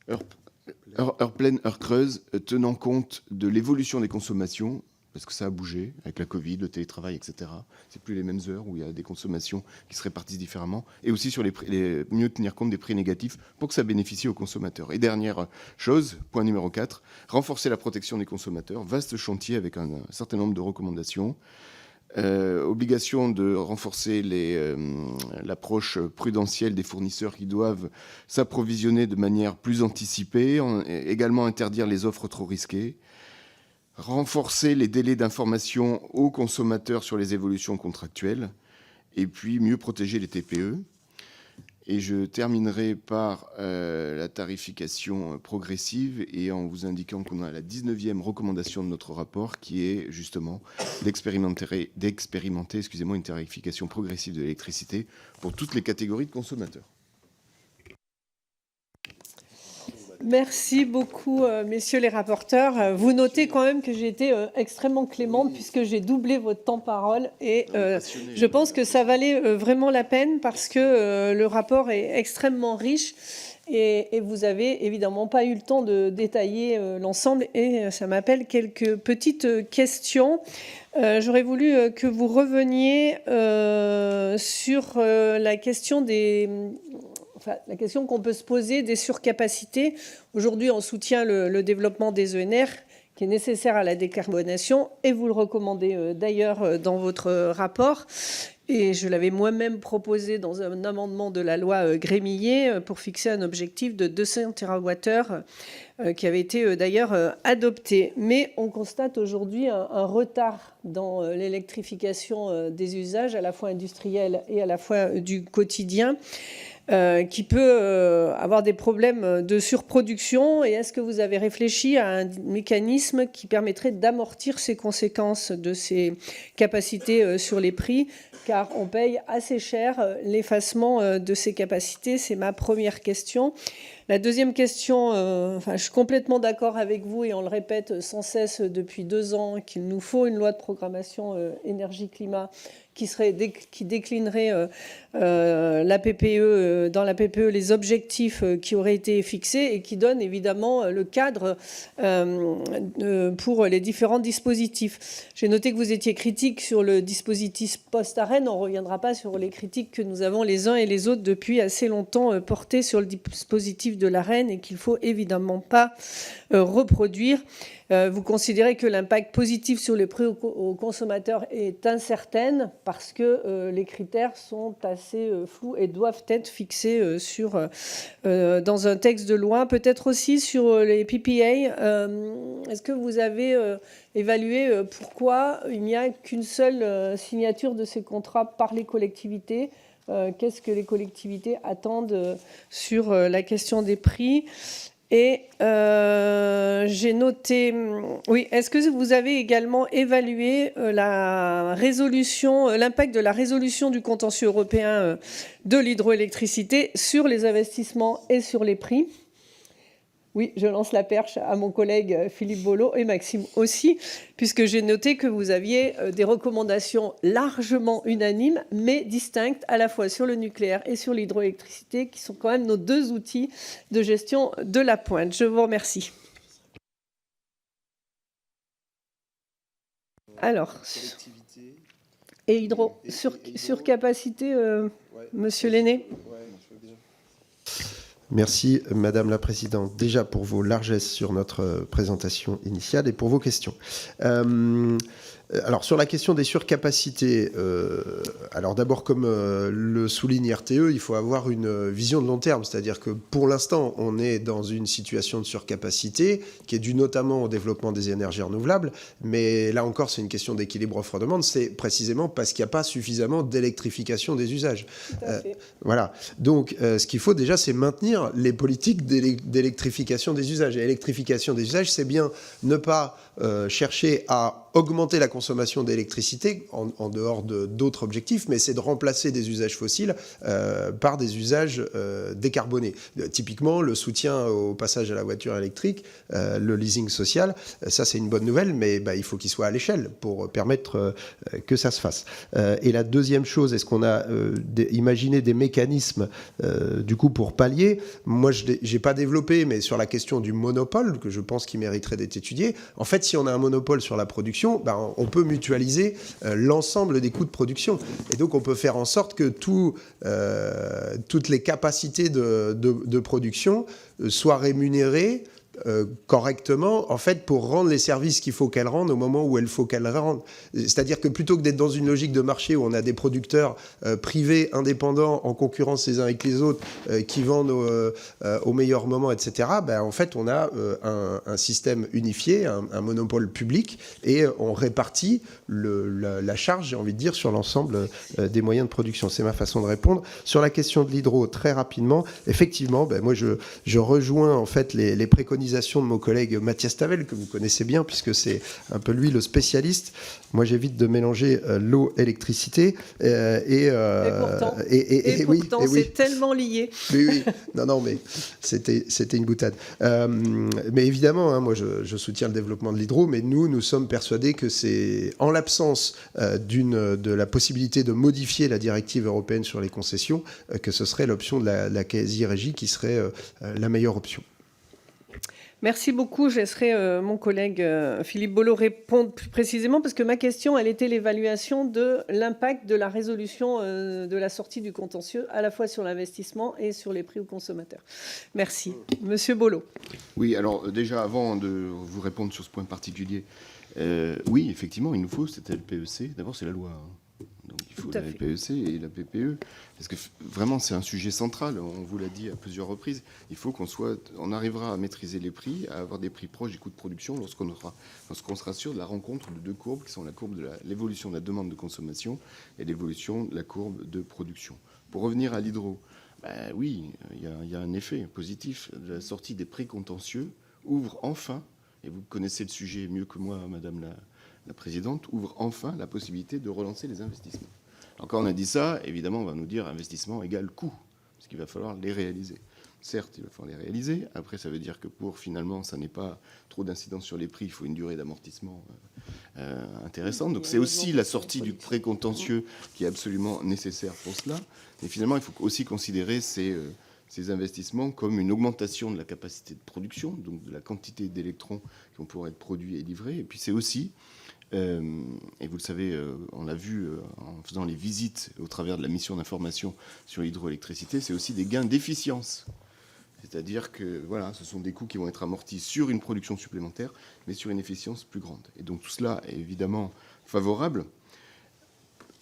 heure pleine, heure creuse, tenant compte de l'évolution des consommations, parce que ça a bougé avec la Covid, le télétravail, etc. C'est plus les mêmes heures où il y a des consommations qui se répartissent différemment, et aussi sur mieux tenir compte des prix négatifs pour que ça bénéficie aux consommateurs. Et dernière chose, point numéro 4, renforcer la protection des consommateurs, vaste chantier avec un certain nombre de recommandations. Obligation de renforcer l'approche prudentielle des fournisseurs qui doivent s'approvisionner de manière plus anticipée, également interdire les offres trop risquées, renforcer les délais d'information aux consommateurs sur les évolutions contractuelles, et puis mieux protéger les TPE. Et je terminerai par la tarification progressive, et en vous indiquant qu'on a la 19e recommandation de notre rapport qui est justement d'expérimenter une tarification progressive de l'électricité pour toutes les catégories de consommateurs. Merci beaucoup, messieurs les rapporteurs. Vous notez quand même que j'ai été extrêmement clémente puisque j'ai doublé votre temps de parole, et je pense que ça valait vraiment la peine parce que le rapport est extrêmement riche, et vous avez évidemment pas eu le temps de détailler l'ensemble, et ça m'appelle quelques petites questions. J'aurais voulu que vous reveniez sur la question la question qu'on peut se poser des surcapacités. Aujourd'hui, on soutient le développement des ENR, qui est nécessaire à la décarbonation, et vous le recommandez d'ailleurs dans votre rapport. Et je l'avais moi-même proposé dans un amendement de la loi Grémillet pour fixer un objectif de 200 TWh qui avait été d'ailleurs adopté. Mais on constate aujourd'hui un retard dans l'électrification des usages, à la fois industriels et à la fois du quotidien, qui peut avoir des problèmes de surproduction. Et est-ce que vous avez réfléchi à un mécanisme qui permettrait d'amortir ces conséquences de ces capacités sur les prix, car on paye assez cher l'effacement de ces capacités? C'est ma première question. La deuxième question, je suis complètement d'accord avec vous, et on le répète sans cesse depuis 2 ans, qu'il nous faut une loi de programmation énergie-climat qui déclinerait la PPE, dans la PPE les objectifs qui auraient été fixés, et qui donne évidemment le cadre pour les différents dispositifs. J'ai noté que vous étiez critique sur le dispositif post-ARENH. On ne reviendra pas sur les critiques que nous avons les uns et les autres depuis assez longtemps portées sur le dispositif de l'ARENH, et qu'il ne faut évidemment pas reproduire. Vous considérez que l'impact positif sur les prix aux consommateurs est incertain parce que les critères sont assez flous et doivent être fixés dans un texte de loi. Peut-être aussi sur les PPA. Est-ce que vous avez évalué pourquoi il n'y a qu'une seule signature de ces contrats par les collectivités ? Qu'est-ce que les collectivités attendent sur la question des prix ? Et j'ai noté, oui, est-ce que vous avez également évalué l'impact de la résolution du contentieux européen de l'hydroélectricité sur les investissements et sur les prix ? Oui, je lance la perche à mon collègue Philippe Bolo et Maxime aussi, puisque j'ai noté que vous aviez des recommandations largement unanimes, mais distinctes à la fois sur le nucléaire et sur l'hydroélectricité, qui sont quand même nos deux outils de gestion de la pointe. Je vous remercie. Alors, et surcapacité, Monsieur Lenné. Merci, Madame la Présidente, déjà pour vos largesses sur notre présentation initiale et pour vos questions. Alors, sur la question des surcapacités, alors d'abord, comme le souligne RTE, il faut avoir une vision de long terme, c'est-à-dire que pour l'instant, on est dans une situation de surcapacité qui est due notamment au développement des énergies renouvelables, mais là encore, c'est une question d'équilibre offre-demande, c'est précisément parce qu'il n'y a pas suffisamment d'électrification des usages. Voilà. Donc, ce qu'il faut déjà, c'est maintenir les politiques d'électrification des usages. Et électrification des usages, c'est bien ne pas chercher à augmenter la consommation d'électricité en dehors d'autres objectifs, mais c'est de remplacer des usages fossiles par des usages décarbonés. Typiquement, le soutien au passage à la voiture électrique, le leasing social, ça c'est une bonne nouvelle, mais il faut qu'il soit à l'échelle pour permettre que ça se fasse. Et la deuxième chose, est-ce qu'on a imaginé des mécanismes du coup pour pallier ? Moi, je n'ai pas développé, mais sur la question du monopole, que je pense qu'il mériterait d'être étudié, en fait, si on a un monopole sur la production, on peut mutualiser l'ensemble des coûts de production. Et donc, on peut faire en sorte que toutes les capacités de production soient rémunérées correctement, en fait, pour rendre les services qu'il faut qu'elles rendent au moment où il faut qu'elles rendent. C'est-à-dire que plutôt que d'être dans une logique de marché où on a des producteurs privés, indépendants, en concurrence les uns avec les autres, qui vendent au meilleur moment, etc., en fait, on a un système unifié, un monopole public, et on répartit la charge, j'ai envie de dire, sur l'ensemble des moyens de production. C'est ma façon de répondre. Sur la question de l'hydro, très rapidement, effectivement, moi, je rejoins, en fait, les préconisations de mon collègue Mathias Tavel, que vous connaissez bien, puisque c'est un peu lui le spécialiste. Moi, j'évite de mélanger l'eau et l'électricité. Et pourtant, c'est tellement lié. Mais oui, non, mais c'était une boutade. Mais évidemment, moi, je soutiens le développement de l'hydro, mais nous sommes persuadés que c'est en l'absence de la possibilité de modifier la directive européenne sur les concessions, que ce serait l'option de la quasi-régie qui serait la meilleure option. Merci beaucoup. Je laisserai mon collègue Philippe Bolo répondre plus précisément parce que ma question, elle était l'évaluation de l'impact de la résolution de la sortie du contentieux à la fois sur l'investissement et sur les prix aux consommateurs. Merci. Monsieur Bolo. Oui, alors déjà avant de vous répondre sur ce point particulier, oui, effectivement, il nous faut cette LPEC. D'abord, c'est la loi. Donc il faut la LPEC et la PPE, parce que vraiment c'est un sujet central, on vous l'a dit à plusieurs reprises, il faut on arrivera à maîtriser les prix, à avoir des prix proches du coût de production lorsqu'on sera sûr de la rencontre de deux courbes qui sont la courbe de l'évolution de la demande de consommation et l'évolution de la courbe de production. Pour revenir à l'hydro, oui, il y a un effet positif. La sortie des prix contentieux ouvre enfin, et vous connaissez le sujet mieux que moi, Madame la Présidente, ouvre enfin la possibilité de relancer les investissements. Alors quand on a dit ça, évidemment, on va nous dire investissement égale coût, parce qu'il va falloir les réaliser. Certes, il va falloir les réaliser. Après, ça veut dire que pour finalement, ça n'est pas trop d'incidence sur les prix, il faut une durée d'amortissement intéressante. Donc c'est aussi la sortie du précontentieux qui est absolument nécessaire pour cela. Mais finalement, il faut aussi considérer ces investissements comme une augmentation de la capacité de production, donc de la quantité d'électrons qui vont pouvoir être produits et livrés. Et puis c'est aussi, et vous le savez, on l'a vu en faisant les visites au travers de la mission d'information sur l'hydroélectricité, c'est aussi des gains d'efficience. C'est-à-dire que voilà, ce sont des coûts qui vont être amortis sur une production supplémentaire, mais sur une efficience plus grande. Et donc tout cela est évidemment favorable,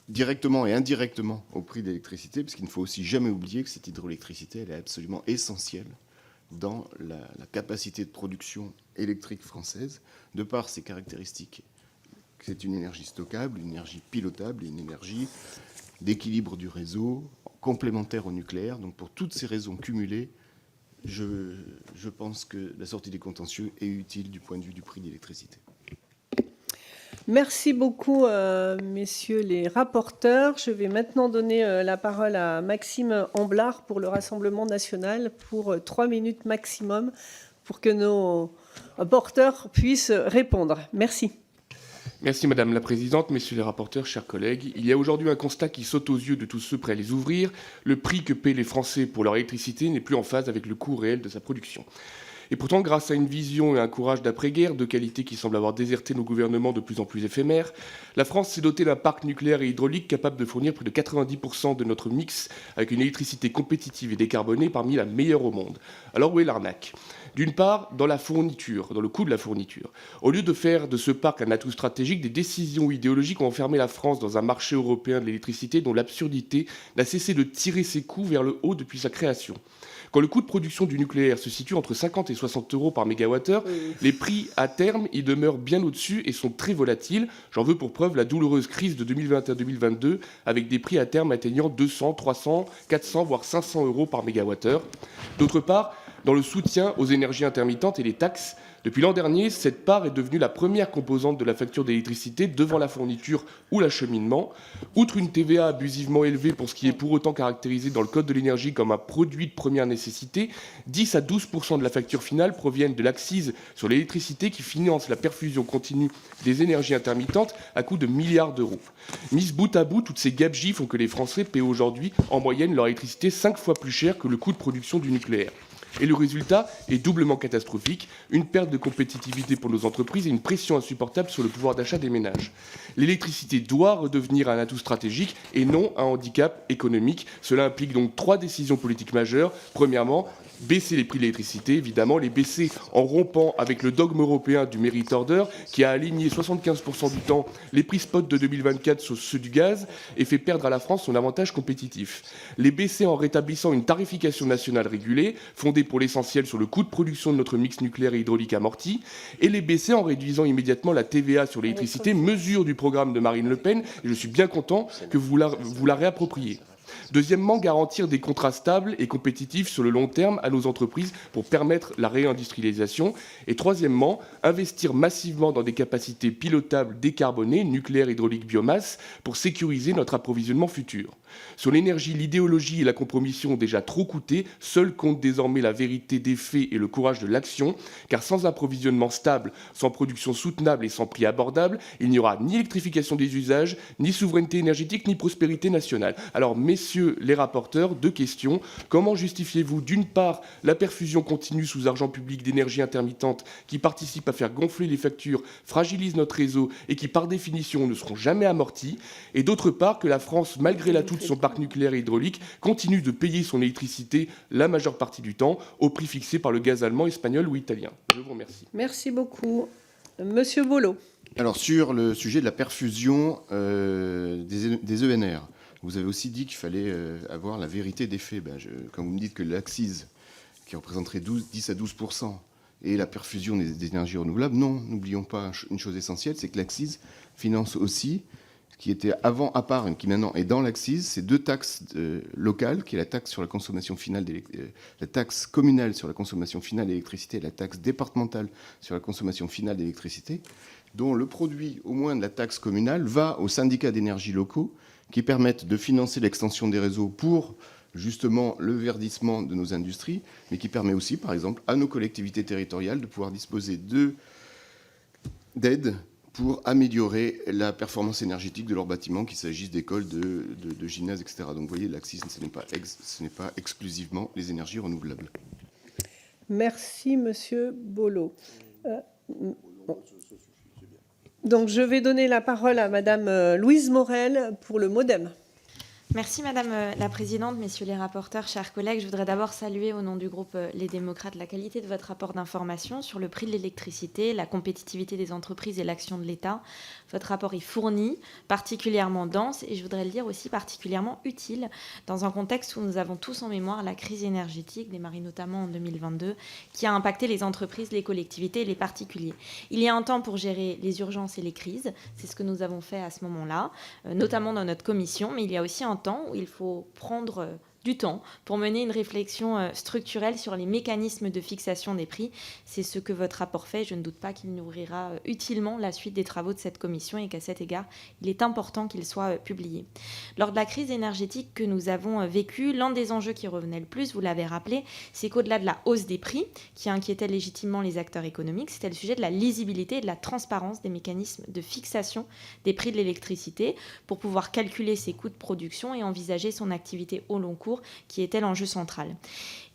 directement et indirectement au prix de l'électricité, parce qu'il ne faut aussi jamais oublier que cette hydroélectricité, elle est absolument essentielle dans la capacité de production électrique française, de par ses caractéristiques. C'est une énergie stockable, une énergie pilotable, une énergie d'équilibre du réseau, complémentaire au nucléaire. Donc pour toutes ces raisons cumulées, je pense que la sortie des contentieux est utile du point de vue du prix de l'électricité. Merci beaucoup, messieurs les rapporteurs. Je vais maintenant donner la parole à Maxime Amblard pour le Rassemblement national pour 3 minutes maximum pour que nos rapporteurs puissent répondre. Merci. Merci Madame la Présidente, messieurs les rapporteurs, chers collègues. Il y a aujourd'hui un constat qui saute aux yeux de tous ceux prêts à les ouvrir. Le prix que paient les Français pour leur électricité n'est plus en phase avec le coût réel de sa production. Et pourtant, grâce à une vision et un courage d'après-guerre de qualité qui semble avoir déserté nos gouvernements de plus en plus éphémères, la France s'est dotée d'un parc nucléaire et hydraulique capable de fournir près de 90% de notre mix avec une électricité compétitive et décarbonée parmi la meilleure au monde. Alors où est l'arnaque ? D'une part, dans la fourniture, dans le coût de la fourniture. Au lieu de faire de ce parc un atout stratégique, des décisions idéologiques ont enfermé la France dans un marché européen de l'électricité dont l'absurdité n'a cessé de tirer ses coûts vers le haut depuis sa création. Quand le coût de production du nucléaire se situe entre 50 et 60 euros par mégawattheure, les prix à terme y demeurent bien au-dessus et sont très volatiles. J'en veux pour preuve la douloureuse crise de 2021-2022 avec des prix à terme atteignant 200, 300, 400 voire 500 euros par mégawattheure. D'autre part, dans le soutien aux énergies intermittentes et les taxes, depuis l'an dernier, cette part est devenue la première composante de la facture d'électricité devant la fourniture ou l'acheminement. Outre une TVA abusivement élevée pour ce qui est pour autant caractérisé dans le Code de l'énergie comme un produit de première nécessité, 10 à 12% de la facture finale proviennent de l'accise sur l'électricité qui finance la perfusion continue des énergies intermittentes à coût de milliards d'euros. Mises bout à bout, toutes ces gabegies font que les Français paient aujourd'hui en moyenne leur électricité 5 fois plus cher que le coût de production du nucléaire. Et le résultat est doublement catastrophique, une perte de compétitivité pour nos entreprises et une pression insupportable sur le pouvoir d'achat des ménages. L'électricité doit redevenir un atout stratégique et non un handicap économique. Cela implique donc 3 décisions politiques majeures. Premièrement, baisser les prix de l'électricité, évidemment, les baisser en rompant avec le dogme européen du merit order qui a aligné 75% du temps les prix spot de 2024 sur ceux du gaz et fait perdre à la France son avantage compétitif. Les baisser en rétablissant une tarification nationale régulée, fondée pour l'essentiel sur le coût de production de notre mix nucléaire et hydraulique amorti, et les baisser en réduisant immédiatement la TVA sur l'électricité, mesure du programme de Marine Le Pen, et je suis bien content que vous la réappropriez. Deuxièmement, garantir des contrats stables et compétitifs sur le long terme à nos entreprises pour permettre la réindustrialisation. Et troisièmement, investir massivement dans des capacités pilotables décarbonées, nucléaire, hydraulique, biomasse, pour sécuriser notre approvisionnement futur. Sur l'énergie, l'idéologie et la compromission ont déjà trop coûté. Seul compte désormais la vérité des faits et le courage de l'action. Car sans approvisionnement stable, sans production soutenable et sans prix abordable, il n'y aura ni électrification des usages, ni souveraineté énergétique, ni prospérité nationale. Alors, messieurs les rapporteurs, 2 questions. Comment justifiez-vous, d'une part, la perfusion continue sous argent public d'énergie intermittente qui participe à faire gonfler les factures, fragilise notre réseau et qui, par définition, ne seront jamais amorties, et d'autre part, que la France, malgré l'atout de son parc nucléaire et hydraulique, continue de payer son électricité la majeure partie du temps au prix fixé par le gaz allemand, espagnol ou italien. Je vous remercie. Merci beaucoup. Monsieur Bollot. Alors, sur le sujet de la perfusion des ENR, vous avez aussi dit qu'il fallait avoir la vérité des faits. Quand vous me dites que l'accise, qui représenterait 10 à 12%, et la perfusion des énergies renouvelables, non, n'oublions pas une chose essentielle, c'est que l'accise finance aussi ce qui était avant à part et qui maintenant est dans l'accise, c'est 2 taxes locales, qui est la taxe sur la consommation finale la taxe communale sur la consommation finale d'électricité et la taxe départementale sur la consommation finale d'électricité, dont le produit, au moins de la taxe communale, va aux syndicats d'énergie locaux qui permettent de financer l'extension des réseaux pour justement le verdissement de nos industries, mais qui permet aussi, par exemple, à nos collectivités territoriales de pouvoir disposer d'aides pour améliorer la performance énergétique de leurs bâtiments, qu'il s'agisse d'écoles, de gymnases, etc. Donc vous voyez, l'accise, ce n'est pas exclusivement les énergies renouvelables. Merci, Monsieur Bollot. Donc je vais donner la parole à Madame Louise Morel pour le MoDem. Merci Madame la Présidente, Messieurs les rapporteurs, chers collègues. Je voudrais d'abord saluer au nom du groupe Les Démocrates la qualité de votre rapport d'information sur le prix de l'électricité, la compétitivité des entreprises et l'action de l'État. Votre rapport est fourni, particulièrement dense et je voudrais le dire aussi particulièrement utile dans un contexte où nous avons tous en mémoire la crise énergétique, démarrée notamment en 2022, qui a impacté les entreprises, les collectivités et les particuliers. Il y a un temps pour gérer les urgences et les crises, c'est ce que nous avons fait à ce moment-là, notamment dans notre commission, mais il y a aussi un temps où il faut prendre du temps pour mener une réflexion structurelle sur les mécanismes de fixation des prix. C'est ce que votre rapport fait. Je ne doute pas qu'il nourrira utilement la suite des travaux de cette commission et qu'à cet égard, il est important qu'il soit publié. Lors de la crise énergétique que nous avons vécue, l'un des enjeux qui revenait le plus, vous l'avez rappelé, c'est qu'au-delà de la hausse des prix, qui inquiétait légitimement les acteurs économiques, c'était le sujet de la lisibilité et de la transparence des mécanismes de fixation des prix de l'électricité pour pouvoir calculer ses coûts de production et envisager son activité au long cours, qui était l'enjeu central.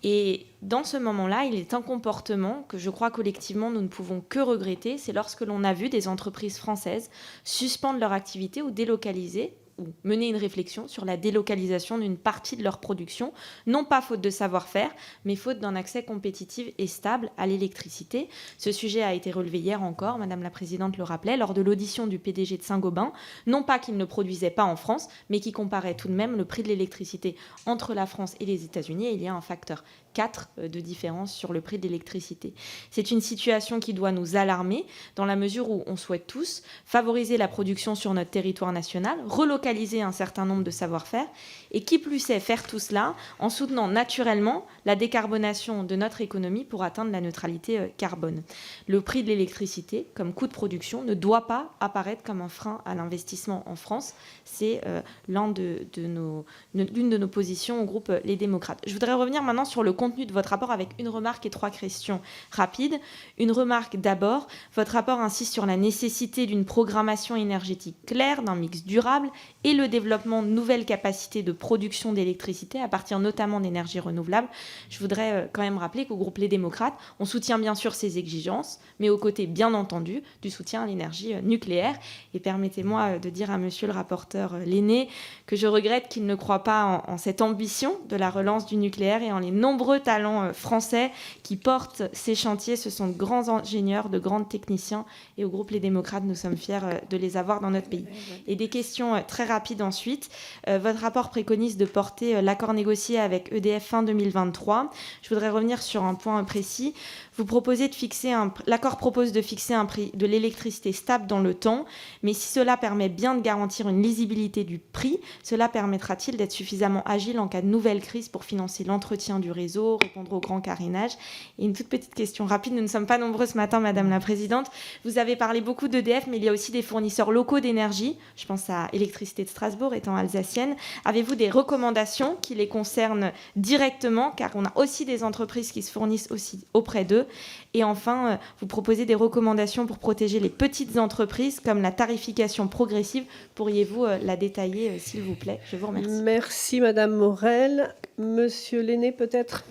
Et dans ce moment-là, il est un comportement que je crois collectivement nous ne pouvons que regretter, c'est lorsque l'on a vu des entreprises françaises suspendre leur activité ou délocaliser ou mener une réflexion sur la délocalisation d'une partie de leur production, non pas faute de savoir-faire, mais faute d'un accès compétitif et stable à l'électricité. Ce sujet a été relevé hier encore, Madame la Présidente le rappelait, lors de l'audition du PDG de Saint-Gobain, non pas qu'il ne produisait pas en France, mais qui comparait tout de même le prix de l'électricité entre la France et les États-Unis, et il y a un facteur 4 de différence sur le prix de l'électricité. C'est une situation qui doit nous alarmer dans la mesure où on souhaite tous favoriser la production sur notre territoire national, relocaliser un certain nombre de savoir-faire et qui plus est faire tout cela en soutenant naturellement la décarbonation de notre économie pour atteindre la neutralité carbone. Le prix de l'électricité comme coût de production ne doit pas apparaître comme un frein à l'investissement en France. C'est l'une de nos positions au groupe Les Démocrates. Je voudrais revenir maintenant sur le contenu de votre rapport avec une remarque et 3 questions rapides. Une remarque d'abord, votre rapport insiste sur la nécessité d'une programmation énergétique claire, d'un mix durable et le développement de nouvelles capacités de production d'électricité à partir notamment d'énergies renouvelables. Je voudrais quand même rappeler qu'au groupe Les Démocrates, on soutient bien sûr ces exigences, mais aux côtés bien entendu du soutien à l'énergie nucléaire. Et permettez-moi de dire à monsieur le rapporteur Lenné que je regrette qu'il ne croit pas en cette ambition de la relance du nucléaire et en les nombreux talents français qui portent ces chantiers. Ce sont de grands ingénieurs, de grands techniciens et au groupe Les Démocrates, nous sommes fiers de les avoir dans notre pays. Et des questions très rapides ensuite. Votre rapport préconise de porter l'accord négocié avec EDF fin 2023. Je voudrais revenir sur un point précis. Vous proposez de fixer l'accord propose de fixer un prix de l'électricité stable dans le temps, mais si cela permet bien de garantir une lisibilité du prix, cela permettra-t-il d'être suffisamment agile en cas de nouvelle crise pour financer l'entretien du réseau, répondre au grand carénage? Et une toute petite question rapide, nous ne sommes pas nombreux ce matin, Madame la Présidente. Vous avez parlé beaucoup d'EDF, mais il y a aussi des fournisseurs locaux d'énergie. Je pense à Électricité de Strasbourg, étant alsacienne. Avez-vous des recommandations qui les concernent directement, car on a aussi des entreprises qui se fournissent aussi auprès d'eux? Et enfin, vous proposez des recommandations pour protéger les petites entreprises, comme la tarification progressive. Pourriez-vous la détailler, s'il vous plaît? Je vous remercie. Merci, Madame Morel. Monsieur Lenné, peut-être?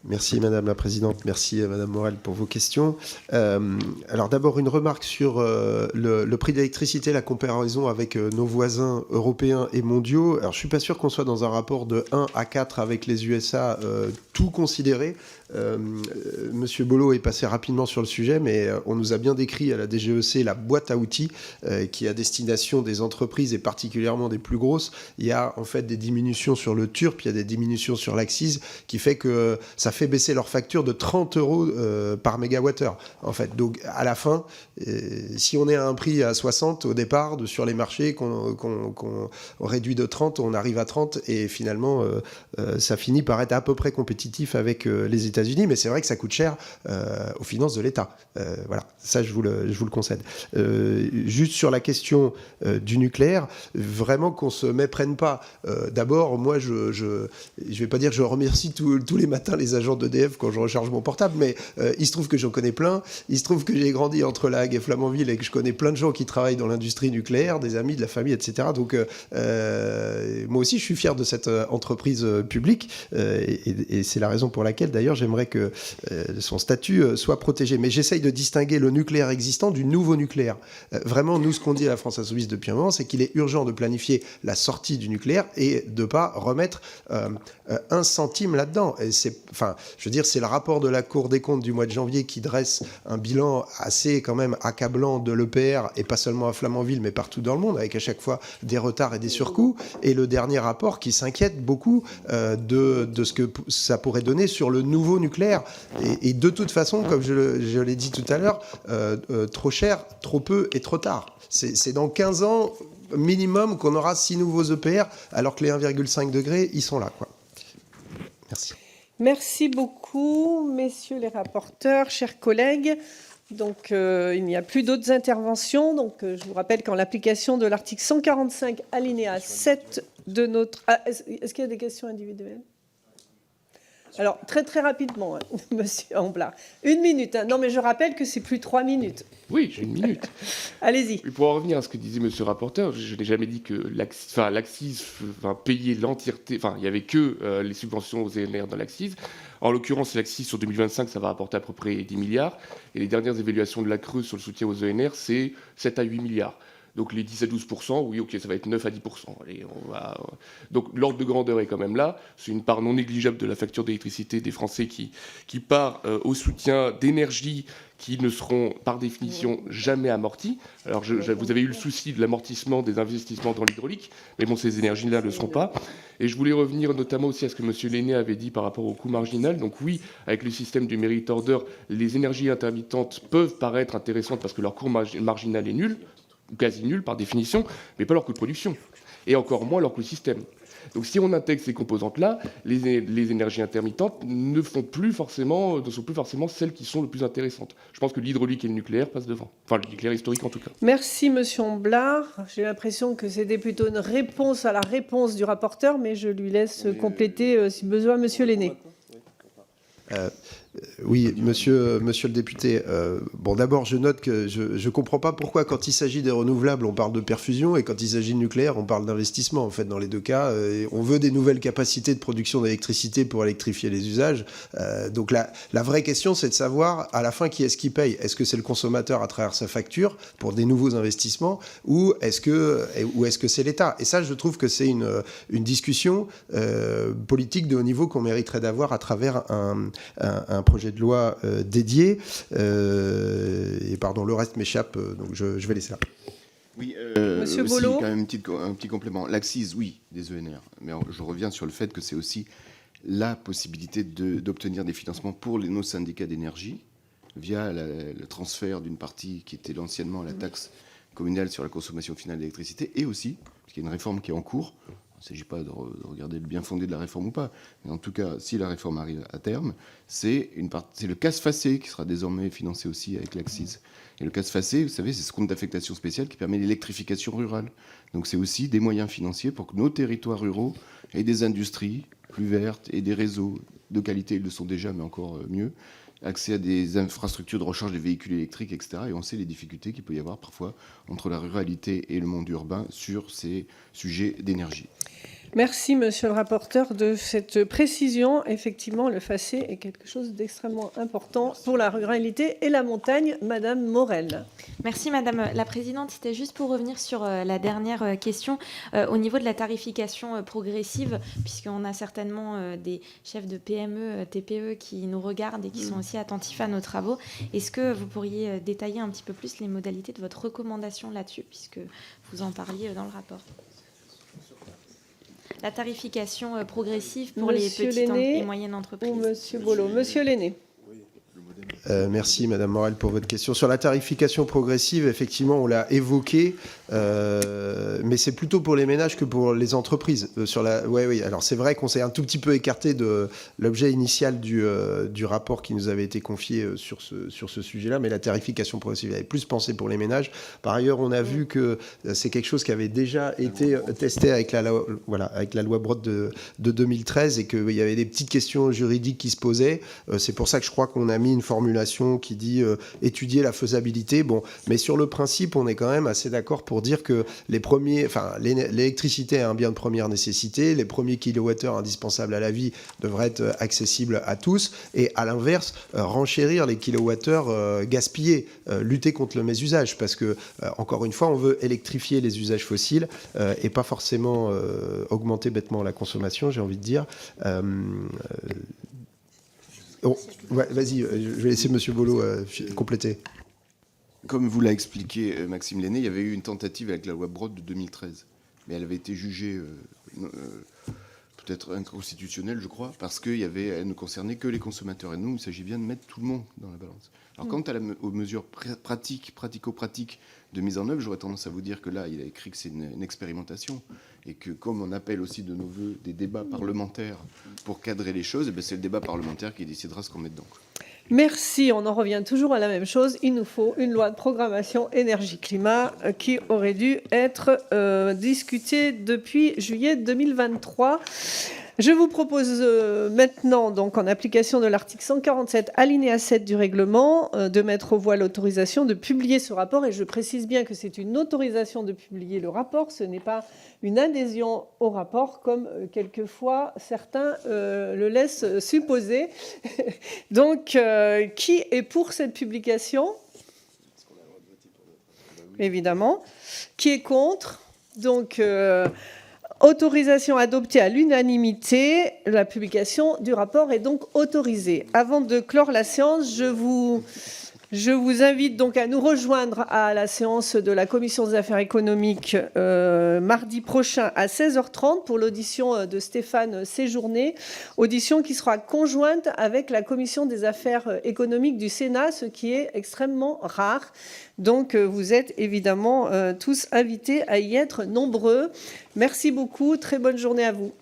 Merci Madame la Présidente, merci Madame Morel pour vos questions. Alors d'abord une remarque sur le prix de l'électricité, la comparaison avec nos voisins européens et mondiaux. Alors je suis pas sûr qu'on soit dans un rapport de 1 à 4 avec les USA, tout considéré. Monsieur Bollot est passé rapidement sur le sujet, mais on nous a bien décrit à la DGEC la boîte à outils qui est à destination des entreprises et particulièrement des plus grosses. Il y a en fait des diminutions sur le TURP, il y a des diminutions sur l'accise qui fait que ça fait baisser leur facture de 30 € par mégawattheure. En fait, donc à la fin, si on est à un prix à 60 au départ sur les marchés, qu'on réduit de 30, on arrive à 30 et finalement ça finit par être à peu près compétitif avec les États-Unis, mais c'est vrai que ça coûte cher aux finances de l'État. Voilà, ça je vous le concède. Juste sur la question du nucléaire, vraiment qu'on se méprenne pas. D'abord, moi je vais pas dire que je remercie tous les matins les agents d'EDF quand je recharge mon portable, mais il se trouve que j'en connais plein. Il se trouve que j'ai grandi entre La Hague et Flamanville et que je connais plein de gens qui travaillent dans l'industrie nucléaire, des amis, de la famille, etc. Donc moi aussi je suis fier de cette entreprise publique et c'est la raison pour laquelle, d'ailleurs, j'aimerais que son statut soit protégé. Mais j'essaye de distinguer le nucléaire existant du nouveau nucléaire. Vraiment, nous, ce qu'on dit à la France Insoumise depuis un moment, c'est qu'il est urgent de planifier la sortie du nucléaire et de ne pas remettre un centime là-dedans. Et c'est le rapport de la Cour des comptes du mois de janvier qui dresse un bilan assez quand même accablant de l'EPR, et pas seulement à Flamanville, mais partout dans le monde, avec à chaque fois des retards et des surcoûts. Et le dernier rapport qui s'inquiète beaucoup de ce que ça pourrait donner sur le nouveau nucléaire. Et de toute façon, comme je l'ai dit tout à l'heure, trop cher, trop peu et trop tard. C'est dans 15 ans minimum qu'on aura 6 nouveaux EPR, alors que les 1,5 degrés, ils sont là, quoi. Merci. Merci beaucoup, messieurs les rapporteurs, chers collègues. Donc, il n'y a plus d'autres interventions. Donc, je vous rappelle qu'en l'application de l'article 145, alinéa 7 de notre... est-ce qu'il y a des questions individuelles ? Alors, très rapidement, hein, monsieur Amblard. 1 minute. Hein. Non, mais je rappelle que c'est plus 3 minutes. Oui, j'ai 1 minute. Allez-y. Pour en revenir à ce que disait monsieur le rapporteur, je n'ai jamais dit que l'Axis payait l'entièreté, il n'y avait que les subventions aux ENR dans l'Axis. En l'occurrence, l'Axis sur 2025, ça va rapporter à peu près 10 milliards. Et les dernières évaluations de la Creuse sur le soutien aux ENR, c'est 7 à 8 milliards. Donc les 10 à 12%, oui, ok, ça va être 9 à 10%. Allez, donc l'ordre de grandeur est quand même là. C'est une part non négligeable de la facture d'électricité des Français qui part au soutien d'énergie qui ne seront par définition jamais amortis. Alors vous avez eu le souci de l'amortissement des investissements dans l'hydraulique, mais bon, ces énergies-là ne le seront pas. Et je voulais revenir notamment aussi à ce que M. Lenné avait dit par rapport au coût marginal. Donc oui, avec le système du merit order, les énergies intermittentes peuvent paraître intéressantes parce que leur coût marginal est nul, ou quasi nul par définition, mais pas leur coût de production, et encore moins leur coût de système. Donc si on intègre ces composantes-là, les énergies intermittentes ne sont plus forcément celles qui sont les plus intéressantes. Je pense que l'hydraulique et le nucléaire passent devant. Enfin, le nucléaire historique en tout cas. Merci, monsieur Amblard. J'ai l'impression que c'était plutôt une réponse à la réponse du rapporteur, mais je lui laisse compléter si besoin, monsieur Lenné. Oui, monsieur le député. Bon, d'abord, je note que je ne comprends pas pourquoi, quand il s'agit des renouvelables, on parle de perfusion, et quand il s'agit de nucléaire, on parle d'investissement. En fait, dans les deux cas, on veut des nouvelles capacités de production d'électricité pour électrifier les usages. Donc, la vraie question, c'est de savoir, à la fin, qui est-ce qui paye ? Est-ce que c'est le consommateur à travers sa facture pour des nouveaux investissements, ou est-ce que c'est l'État ? Et ça, je trouve que c'est une discussion politique de haut niveau qu'on mériterait d'avoir à travers un projet de loi dédié. Et pardon, le reste m'échappe, donc je vais laisser là. Oui, Monsieur aussi, Bollot. quand même un petit complément. L'Axis, oui, des ENR. Mais je reviens sur le fait que c'est aussi la possibilité d'obtenir des financements pour nos syndicats d'énergie via le transfert d'une partie qui était anciennement la taxe communale sur la consommation finale d'électricité, et aussi, parce qu'il y a une réforme qui est en cours. Il ne s'agit pas de regarder le bien fondé de la réforme ou pas, mais en tout cas, si la réforme arrive à terme, c'est le CAS-FACÉ qui sera désormais financé aussi avec l'Axis. Et le CAS-FACÉ, vous savez, c'est ce compte d'affectation spéciale qui permet l'électrification rurale. Donc c'est aussi des moyens financiers pour que nos territoires ruraux aient des industries plus vertes et des réseaux de qualité, ils le sont déjà, mais encore mieux, accès à des infrastructures de recharge des véhicules électriques, etc. Et on sait les difficultés qu'il peut y avoir parfois entre la ruralité et le monde urbain sur ces sujets d'énergie. Merci, monsieur le rapporteur, de cette précision. Effectivement, le FACÉ est quelque chose d'extrêmement important pour la ruralité et la montagne. Madame Morel. Merci, Madame la Présidente. C'était juste pour revenir sur la dernière question. Au niveau de la tarification progressive, puisqu'on a certainement des chefs de PME, TPE qui nous regardent et qui sont aussi attentifs à nos travaux, est-ce que vous pourriez détailler un petit peu plus les modalités de votre recommandation là-dessus, puisque vous en parliez dans le rapport ? La tarification progressive pour Monsieur les petites Lenné et moyennes entreprises. Ou monsieur Bollot. Monsieur Lenné. Merci, Madame Morel, pour votre question. Sur la tarification progressive, effectivement, on l'a évoqué, mais c'est plutôt pour les ménages que pour les entreprises. Oui. Alors, c'est vrai qu'on s'est un tout petit peu écarté de l'objet initial du rapport qui nous avait été confié sur ce sujet-là, mais la tarifification progressive avait plus pensé pour les ménages. Par ailleurs, on a vu que c'est quelque chose qui avait déjà été testé avec la loi Brottes de 2013, et qu'il y avait des petites questions juridiques qui se posaient. C'est pour ça que je crois qu'on a mis une formulation qui dit étudier la faisabilité. Bon, mais sur le principe, on est quand même assez d'accord pour dire que l'électricité est un bien de première nécessité, les premiers kilowattheures indispensables à la vie devraient être accessibles à tous, et à l'inverse, renchérir les kilowattheures gaspillés, lutter contre le mésusage, parce que, encore une fois, on veut électrifier les usages fossiles et pas forcément augmenter bêtement la consommation, j'ai envie de dire. Ouais, vas-y, je vais laisser M. Bollot compléter. Comme vous l'a expliqué Maxime Lenné, il y avait eu une tentative avec la loi Brottes de 2013, mais elle avait été jugée peut-être inconstitutionnelle, je crois, parce qu'elle ne concernait que les consommateurs. Et nous, il s'agit bien de mettre tout le monde dans la balance. Alors, quant aux mesures pratico-pratiques de mise en œuvre, j'aurais tendance à vous dire que là, il a écrit que c'est une expérimentation, et que comme on appelle aussi de nos voeux des débats parlementaires pour cadrer les choses, c'est le débat parlementaire qui décidera ce qu'on met dedans. Merci, on en revient toujours à la même chose. Il nous faut une loi de programmation énergie-climat qui aurait dû être discutée depuis juillet 2023. Je vous propose maintenant, donc en application de l'article 147, alinéa 7 du règlement, de mettre aux voix l'autorisation de publier ce rapport. Et je précise bien que c'est une autorisation de publier le rapport, ce n'est pas une adhésion au rapport, comme quelquefois certains le laissent supposer. Donc, qui est pour cette publication ? Évidemment. Qui est contre ? Donc, autorisation adoptée à l'unanimité. La publication du rapport est donc autorisée. Avant de clore la séance, je vous invite donc à nous rejoindre à la séance de la Commission des affaires économiques mardi prochain à 16h30 pour l'audition de Stéphane Séjourné, audition qui sera conjointe avec la Commission des affaires économiques du Sénat, ce qui est extrêmement rare. Donc vous êtes évidemment tous invités à y être nombreux. Merci beaucoup, très bonne journée à vous.